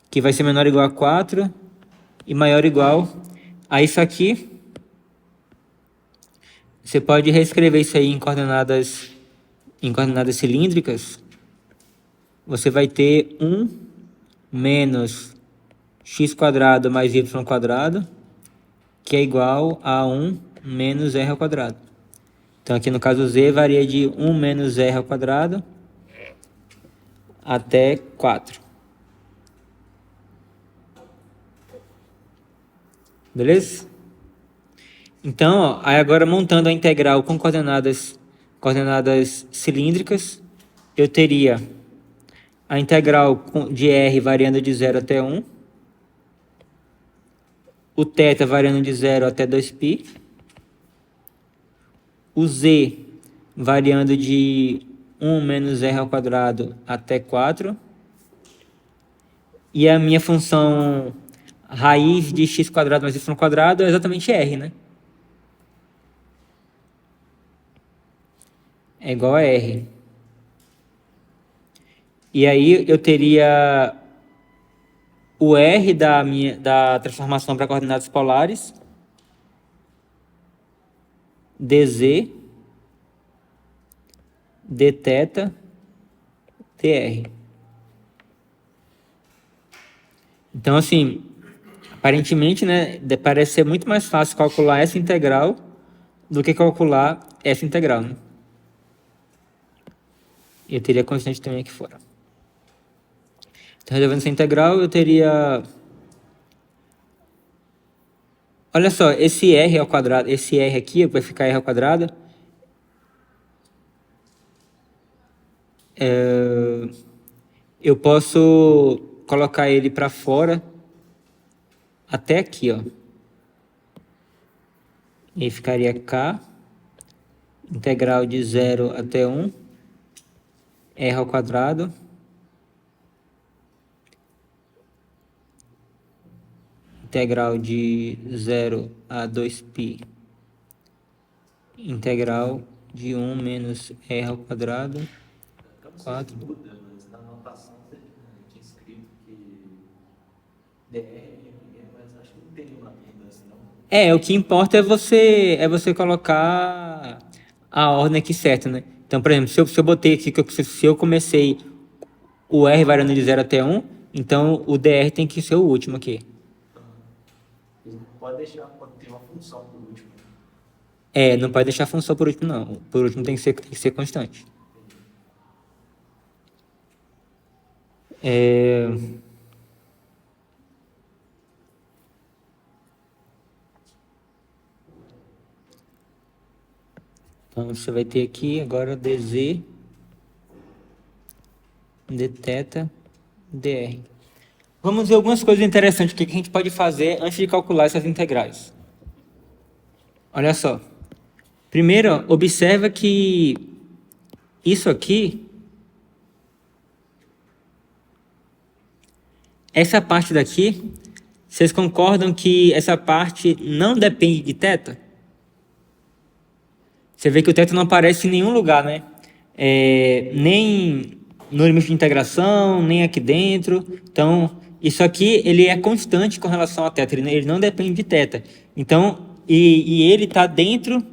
que vai ser menor ou igual a 4 e maior ou igual a isso aqui. Você pode reescrever isso aí em coordenadas cilíndricas. Você vai ter 1 menos x quadrado mais y quadrado, que é igual a 1 menos r ao quadrado. Então aqui no caso z varia de 1 menos r ao quadrado até 4. Beleza? Então, aí agora montando a integral com coordenadas cilíndricas, eu teria a integral de r variando de 0 até 1, o θ variando de 0 até 2π, o z variando de 1 menos r ao quadrado até 4. E a minha função raiz de x quadrado mais y quadrado é exatamente r, né? É igual a r. E aí eu teria o r da transformação para coordenadas polares, dz, dθ, dr. Então, assim, aparentemente, né, parece ser muito mais fácil calcular essa integral do que calcular essa integral, né? Eu teria constante também aqui fora. Então, resolvendo essa integral, eu teria... Olha só, esse r ao quadrado, esse r aqui vai ficar r ao quadrado. Eu posso colocar ele para fora até aqui, ó. E aí ficaria k, integral de 0 até 1, r ao quadrado, integral de 0 a 2π, integral de 1 menos r ao quadrado, 4. Muda, mas na anotação você tinha escrito que DR mas acho que não tem nenhuma mudança, não. O que importa é você colocar a ordem aqui certa, né? Então, por exemplo, se eu botei aqui, se eu comecei o R variando de 0 até 1, então o DR tem que ser o último aqui. Pode deixar, pode ter uma função por último. Não pode deixar a função por último, não. Por último tem que ser constante. Então, você vai ter aqui agora dz, dθ, dr. Vamos ver algumas coisas interessantes que a gente pode fazer antes de calcular essas integrais. Olha só. Primeiro, observa que isso aqui, essa parte daqui, vocês concordam que essa parte não depende de θ? Você vê que o θ não aparece em nenhum lugar, né? Nem no limite de integração, nem aqui dentro. Então, isso aqui ele é constante com relação a θ, ele não depende de θ. Então, e ele está dentro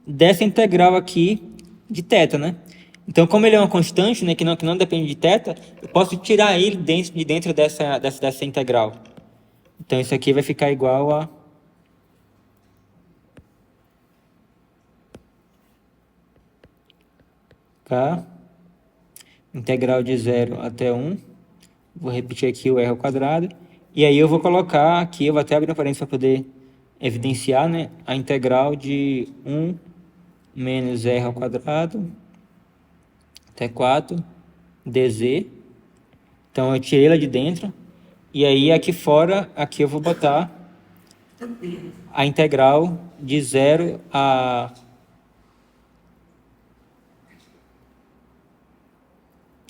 dessa integral aqui de θ, né? Então, como ele é uma constante, né, que não depende de θ, eu posso tirar ele de dentro dessa integral. Então, isso aqui vai ficar igual a... K, integral de 0 até 1. Vou repetir aqui o r ao quadrado. E aí eu vou colocar aqui, eu vou até abrir uma parênteses para poder evidenciar, né, a integral de 1 menos r ao quadrado até 4 dz. Então eu tirei ela de dentro. E aí aqui fora, aqui eu vou botar a integral de 0 a...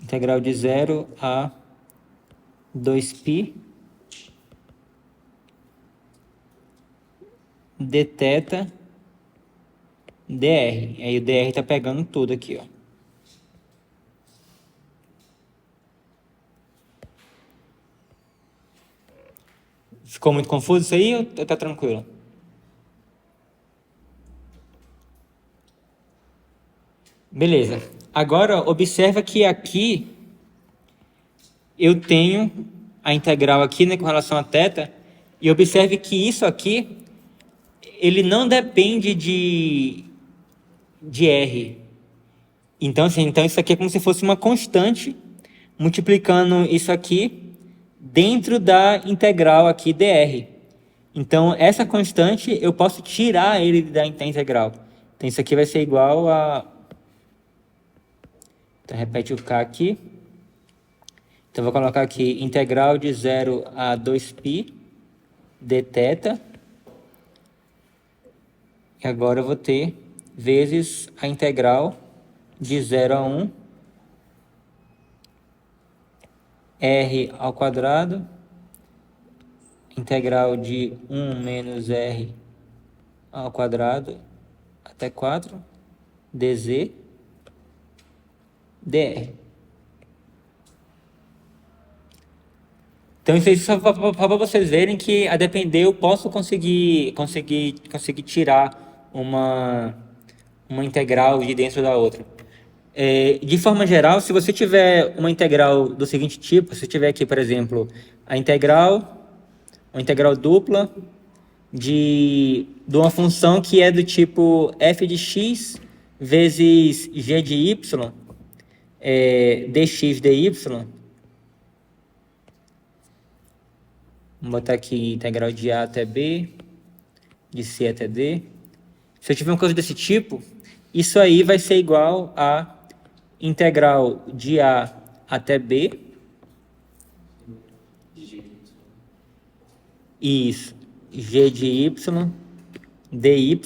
Integral de 0 a 2π dθ dr. Aí o dr está pegando tudo aqui, ó. Ficou muito confuso isso aí ou tá tranquilo? Beleza. Agora, observa que aqui eu tenho a integral aqui, né, com relação a θ, e observe que isso aqui, ele não depende de R. Então, assim, isso aqui é como se fosse uma constante, multiplicando isso aqui dentro da integral aqui dr. Então, essa constante, eu posso tirar ele da integral. Então, isso aqui vai ser igual a... Então, repete o K aqui. Então, vou colocar aqui integral de 0 a 2π dθ. E agora eu vou ter vezes a integral de 0 a 1 r ao quadrado, integral de 1 menos r ao quadrado até 4, dz, dr. Então, isso aí só para vocês verem que, a depender, eu posso conseguir tirar uma integral de dentro da outra. De forma geral, se você tiver uma integral do seguinte tipo, se tiver aqui, por exemplo, uma integral dupla de uma função que é do tipo f de x vezes g de y, dx dy, vou botar aqui integral de a até b, de c até d. Se eu tiver uma coisa desse tipo, isso aí vai ser igual a integral de a até b. Isso. G de y, dy,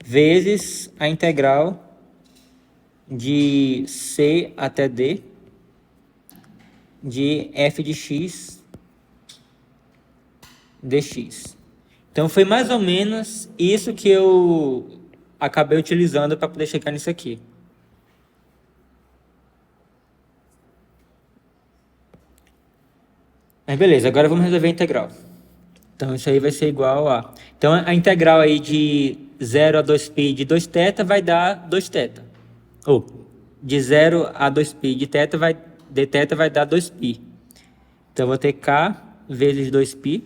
vezes a integral de c até d de f de x dx. Então, foi mais ou menos isso que eu acabei utilizando para poder chegar nisso aqui. Mas beleza, agora vamos resolver a integral. Então, isso aí vai ser igual a... Então, a integral aí de 0 a 2π de 2θ vai dar 2θ. Ou, de 0 a 2π de θ vai dar 2π. Então, eu vou ter k vezes 2π.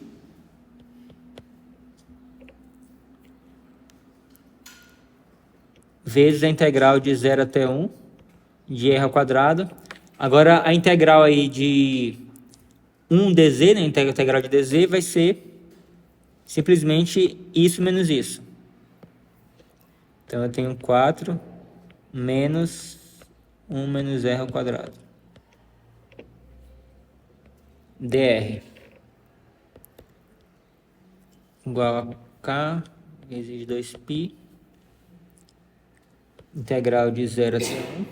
Vezes a integral de 0 até 1 de r ao quadrado. Agora, a integral aí de 1dz, né, a integral de dz, vai ser simplesmente isso menos isso. Então, eu tenho 4 menos 1 menos r ao quadrado. dr igual a k vezes 2π, integral de 0 até 1.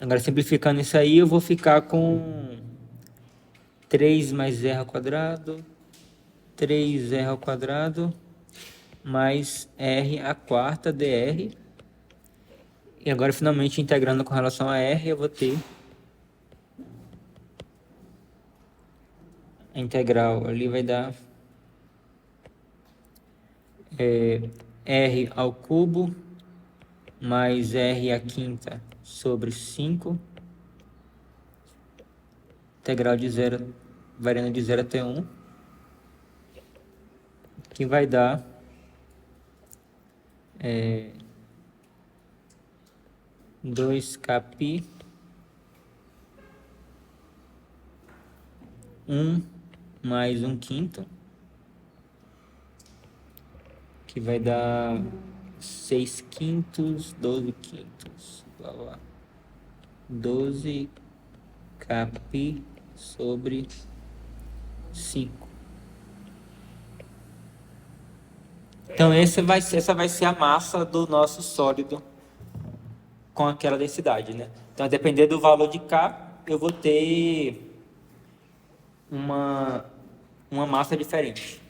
Agora, simplificando isso aí, eu vou ficar com 3 mais r ao quadrado, 3r ao quadrado, mais r à quarta dr. E agora, finalmente, integrando com relação a r, eu vou ter a integral ali vai dar r ao cubo mais r à quinta sobre 5, integral de 0, variando de 0 até 1, que vai dar 2kπ 1 mais 1/5, que vai dar 6/5, 12/5, igual a 12kπ sobre 5. Então, essa vai ser a massa do nosso sólido com aquela densidade, né? Então, a depender do valor de K, eu vou ter uma massa diferente.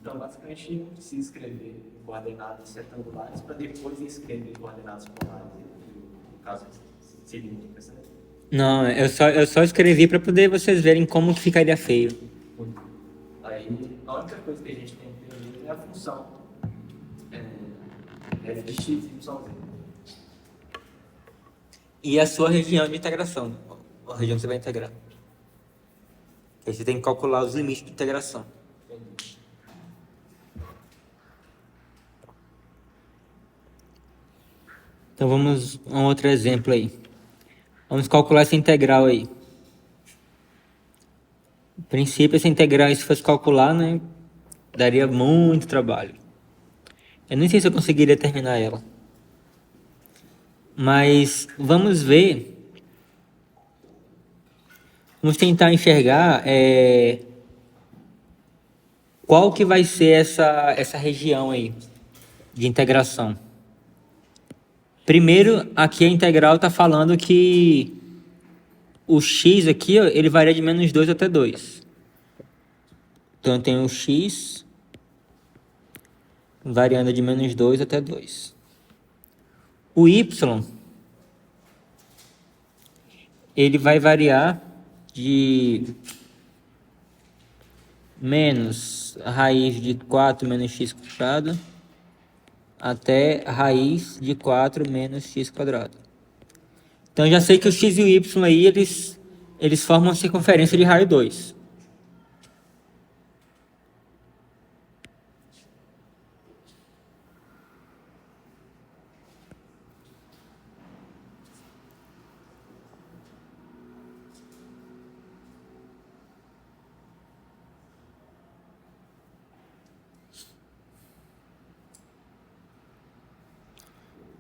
Então, basicamente, a gente não precisa escrever coordenadas retangulares para depois escrever coordenadas polares, no caso cilíndricas, né? Não, eu só escrevi para poder vocês verem como que ficaria feio. Aí, a única coisa que a gente tem que ter é a função f de x, y, z. E a sua região de integração, a região que você vai integrar. Aí você tem que calcular os limites de integração. Então, vamos a um outro exemplo aí. Vamos calcular essa integral aí. princípio, essa integral, se fosse calcular, né, daria muito trabalho. Eu nem sei se eu conseguiria terminar ela. Mas vamos ver, vamos tentar enxergar qual que vai ser essa região aí de integração. Primeiro, aqui a integral está falando que o x aqui, ó, ele varia de -2 até 2. Então, eu tenho o x variando de -2 até 2. O y, ele vai variar de menos raiz de 4 menos x quadrado até raiz de 4 menos x quadrado. Então, eu já sei que o x e o y aí, eles formam a circunferência de raio 2.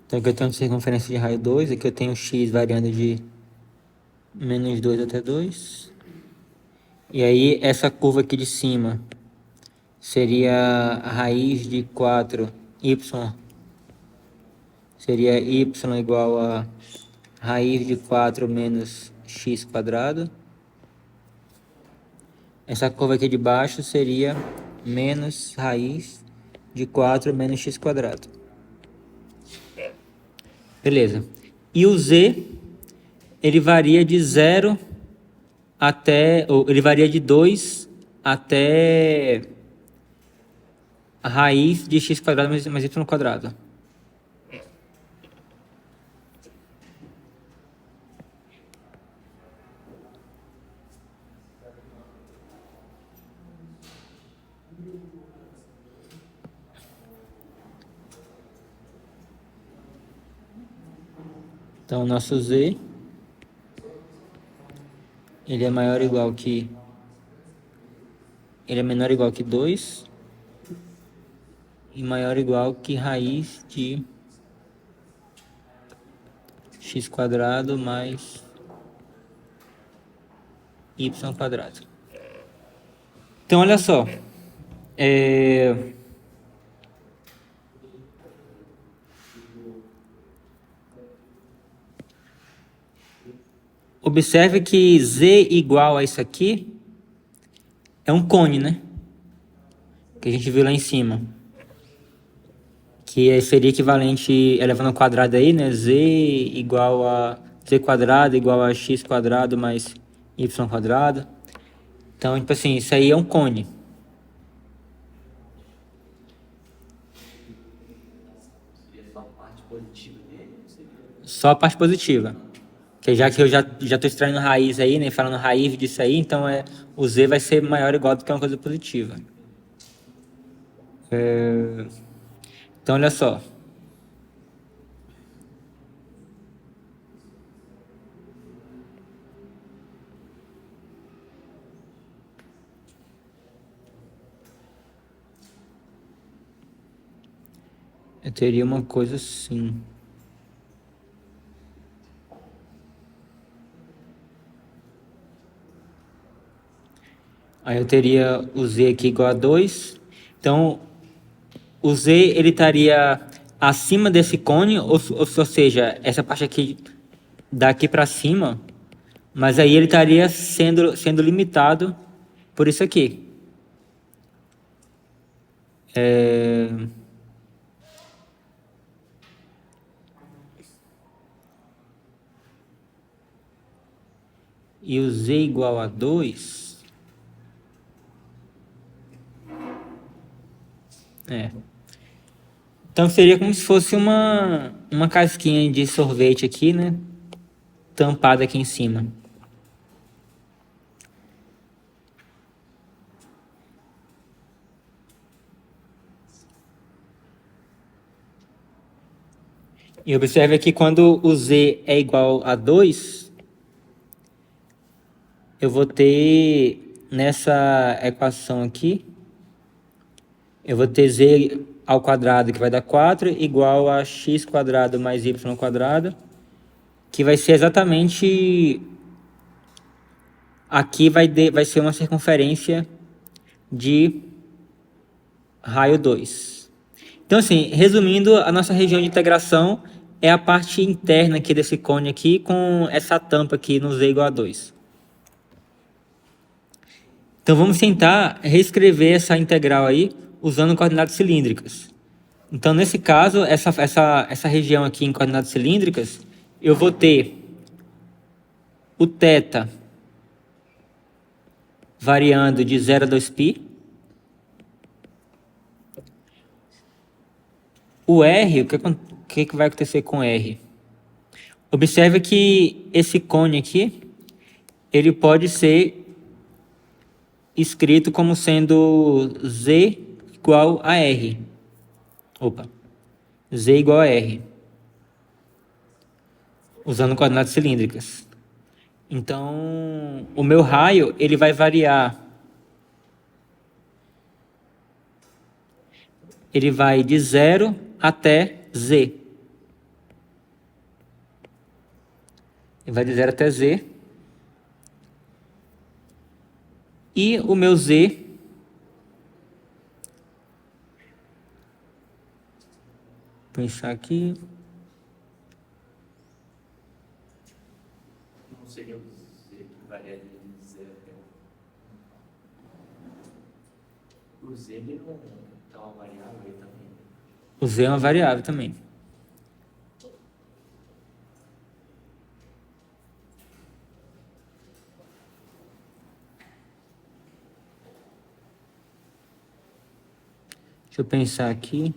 Então, aqui eu tenho circunferência de raio 2, aqui eu tenho x variando de -2 até 2. E aí, essa curva aqui de cima seria a raiz de 4y, seria y igual a raiz de 4 menos x quadrado. Essa curva aqui de baixo seria menos raiz de 4 menos x quadrado. Beleza. E o z, ele varia de 0 até, ou ele varia de 2 até a raiz de x quadrado mais y quadrado. Então, o nosso z, ele é maior ou igual que... Ele é menor ou igual que 2 e maior ou igual que raiz de x quadrado mais y quadrado. Então, olha só. Observe que z igual a isso aqui é um cone, né? Que a gente viu lá em cima. Que seria equivalente, elevando ao quadrado aí, né? Z igual a... Z quadrado igual a x quadrado mais y quadrado. Então, tipo assim, isso aí é um cone. Só a parte positiva dele? Só a parte positiva. Que já que eu já estou extraindo raiz aí, né? Falando raiz disso aí, então o z vai ser maior ou igual do que uma coisa positiva. Então, olha só. Eu teria uma coisa assim. Aí eu teria o z aqui igual a 2. Então, o z ele estaria acima desse cone, ou seja, essa parte aqui daqui para cima, mas aí ele estaria sendo limitado por isso aqui. E o z igual a 2... Então seria como se fosse uma casquinha de sorvete aqui, né? Tampada aqui em cima. E observe aqui quando o z é igual a 2, eu vou ter nessa equação aqui, eu vou ter z ao quadrado, que vai dar 4, igual a x quadrado mais y quadrado, que vai ser exatamente... Aqui vai ser uma circunferência de raio 2. Então, assim, resumindo, a nossa região de integração é a parte interna aqui desse cone aqui, com essa tampa aqui no z igual a 2. Então, vamos tentar reescrever essa integral aí, usando coordenadas cilíndricas. Então, nesse caso, essa região aqui em coordenadas cilíndricas, eu vou ter o θ variando de 0 a 2π. O R, o que vai acontecer com R? Observe que esse cone aqui, ele pode ser escrito como sendo Z igual a R. Opa. Z igual a R. Usando coordenadas cilíndricas. Então, o meu raio, ele vai variar. Ele vai de 0 até Z. Ele vai de 0 até Z. E o meu Z vou pensar aqui. Não seria o Z que varia de 0 até 1. O Z ele não é uma variável aí também. O Z é uma variável também. Deixa eu pensar aqui.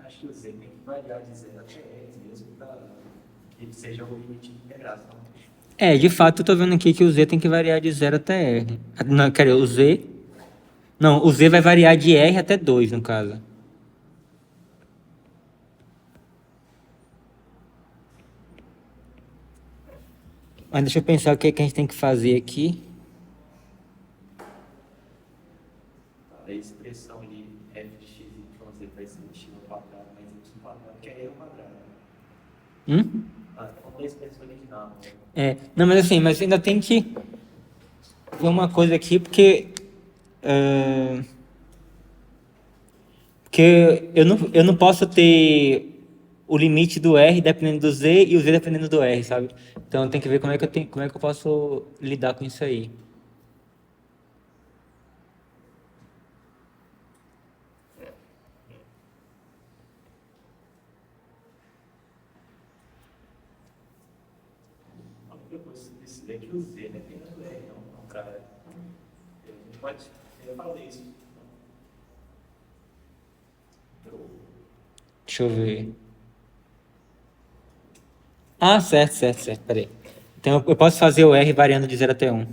Acho que o Z tem que variar de 0 até R mesmo para que ele seja o limite de integração. De fato, eu estou vendo aqui que o Z tem que variar de 0 até R. Não, quer dizer, o Z... Não, o Z vai variar de R até 2, no caso. Mas deixa eu pensar o que a gente tem que fazer aqui. A expressão de f de x, y, z vai ser x ao quadrado mais y ao quadrado, que é e ao quadrado. Como a expressão original. Não, mas assim, mas ainda tem que ver uma coisa aqui, porque eu não posso ter o limite do R dependendo do Z e o Z dependendo do R, sabe? Então tem que ver como é que eu posso lidar com isso aí. Depois decide que o Z depende do R, não, cara. A gente pode. Eu falei isso. Deixa eu ver. Ah, certo, peraí. Então eu posso fazer o R variando de 0 até 1.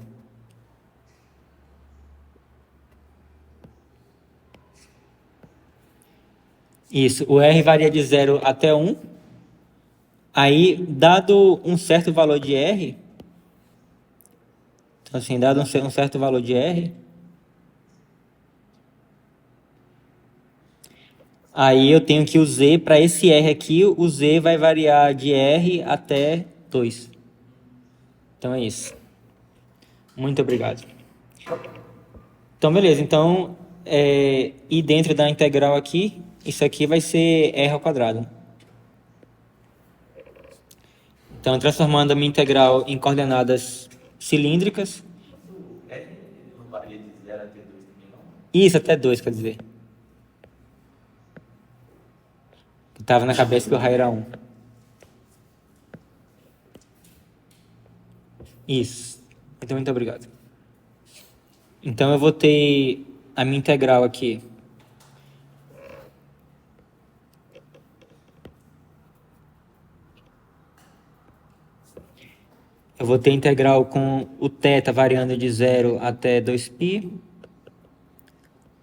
Isso, o R varia de 0 até 1. Aí, dado um certo valor de R, então assim, dado um certo valor de R, aí eu tenho que o Z, para esse R aqui, o Z vai variar de R até 2. Então é isso. Muito obrigado. Então, beleza. Então, e dentro da integral aqui, isso aqui vai ser R ao quadrado. Então, transformando a minha integral em coordenadas cilíndricas. R não varia de 0 até 2 também, não? Isso, até 2, quer dizer. Estava na cabeça que o raio era 1. Isso. Então, muito obrigado. Então eu vou ter a minha integral aqui. Eu vou ter integral com o θ variando de 0 até 2π,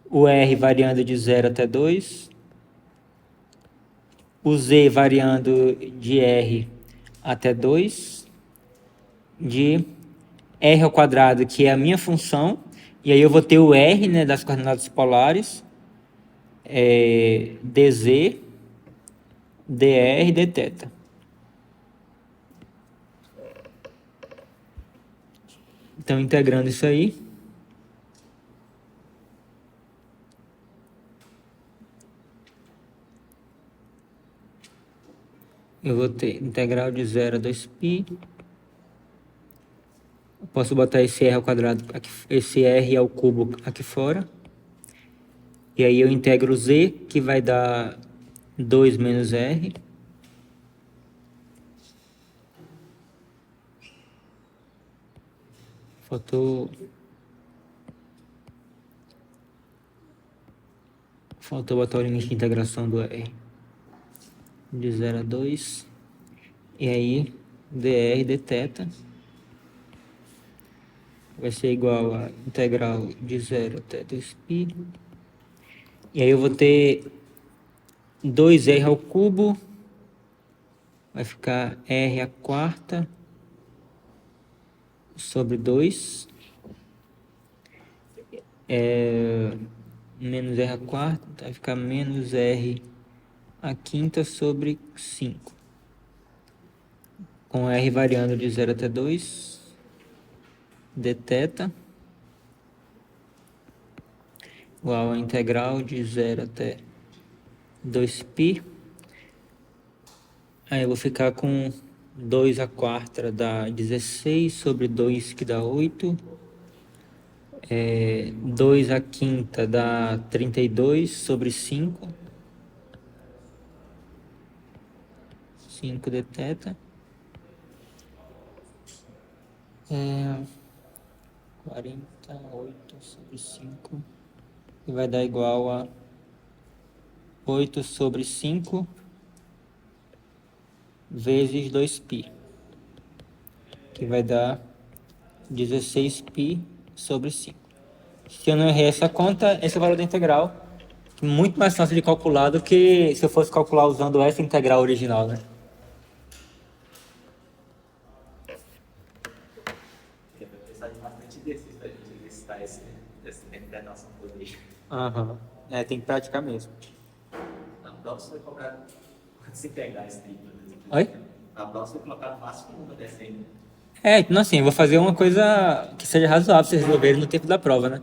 o r variando de 0 até 2, o z variando de r até 2, de r ao quadrado, que é a minha função, e aí eu vou ter o r, né, das coordenadas polares, dz, dr e dθ. Então, integrando isso aí, eu vou ter integral de 0 a 2π. Eu posso botar esse r ao quadrado, aqui, esse r ao cubo aqui fora. E aí eu integro z, que vai dar 2 menos r. Faltou botar o limite de integração do r. De 0 a 2. E aí, dr dθ vai ser igual a integral de 0 até 2π. E aí eu vou ter 2r ao cubo. Vai ficar r à quarta sobre 2. Menos r à quarta, então vai ficar menos r à quinta sobre 5. Com r variando de 0 até 2, dθ igual a integral de 0 até 2π. Aí eu vou ficar com 2 à quarta dá 16 sobre 2, que dá 8. 2 à quinta dá 32 sobre 5. 5 dθ. 48 sobre 5. E vai dar igual a 8 sobre 5 vezes 2π, que vai dar 16π sobre 5. Se eu não errei essa conta, esse é o valor da integral. Muito mais fácil de calcular do que se eu fosse calcular usando essa integral original, né? Tem que precisar de bastante exercício para a gente exercitar essa interpretação política. Tem que praticar mesmo. Na próxima, eu vou colocar se integrar esse tipo. Oi? Na próxima, eu vou colocar no máximo uma descendo. Então assim, eu vou fazer uma coisa que seja razoável vocês resolverem no tempo da prova, né?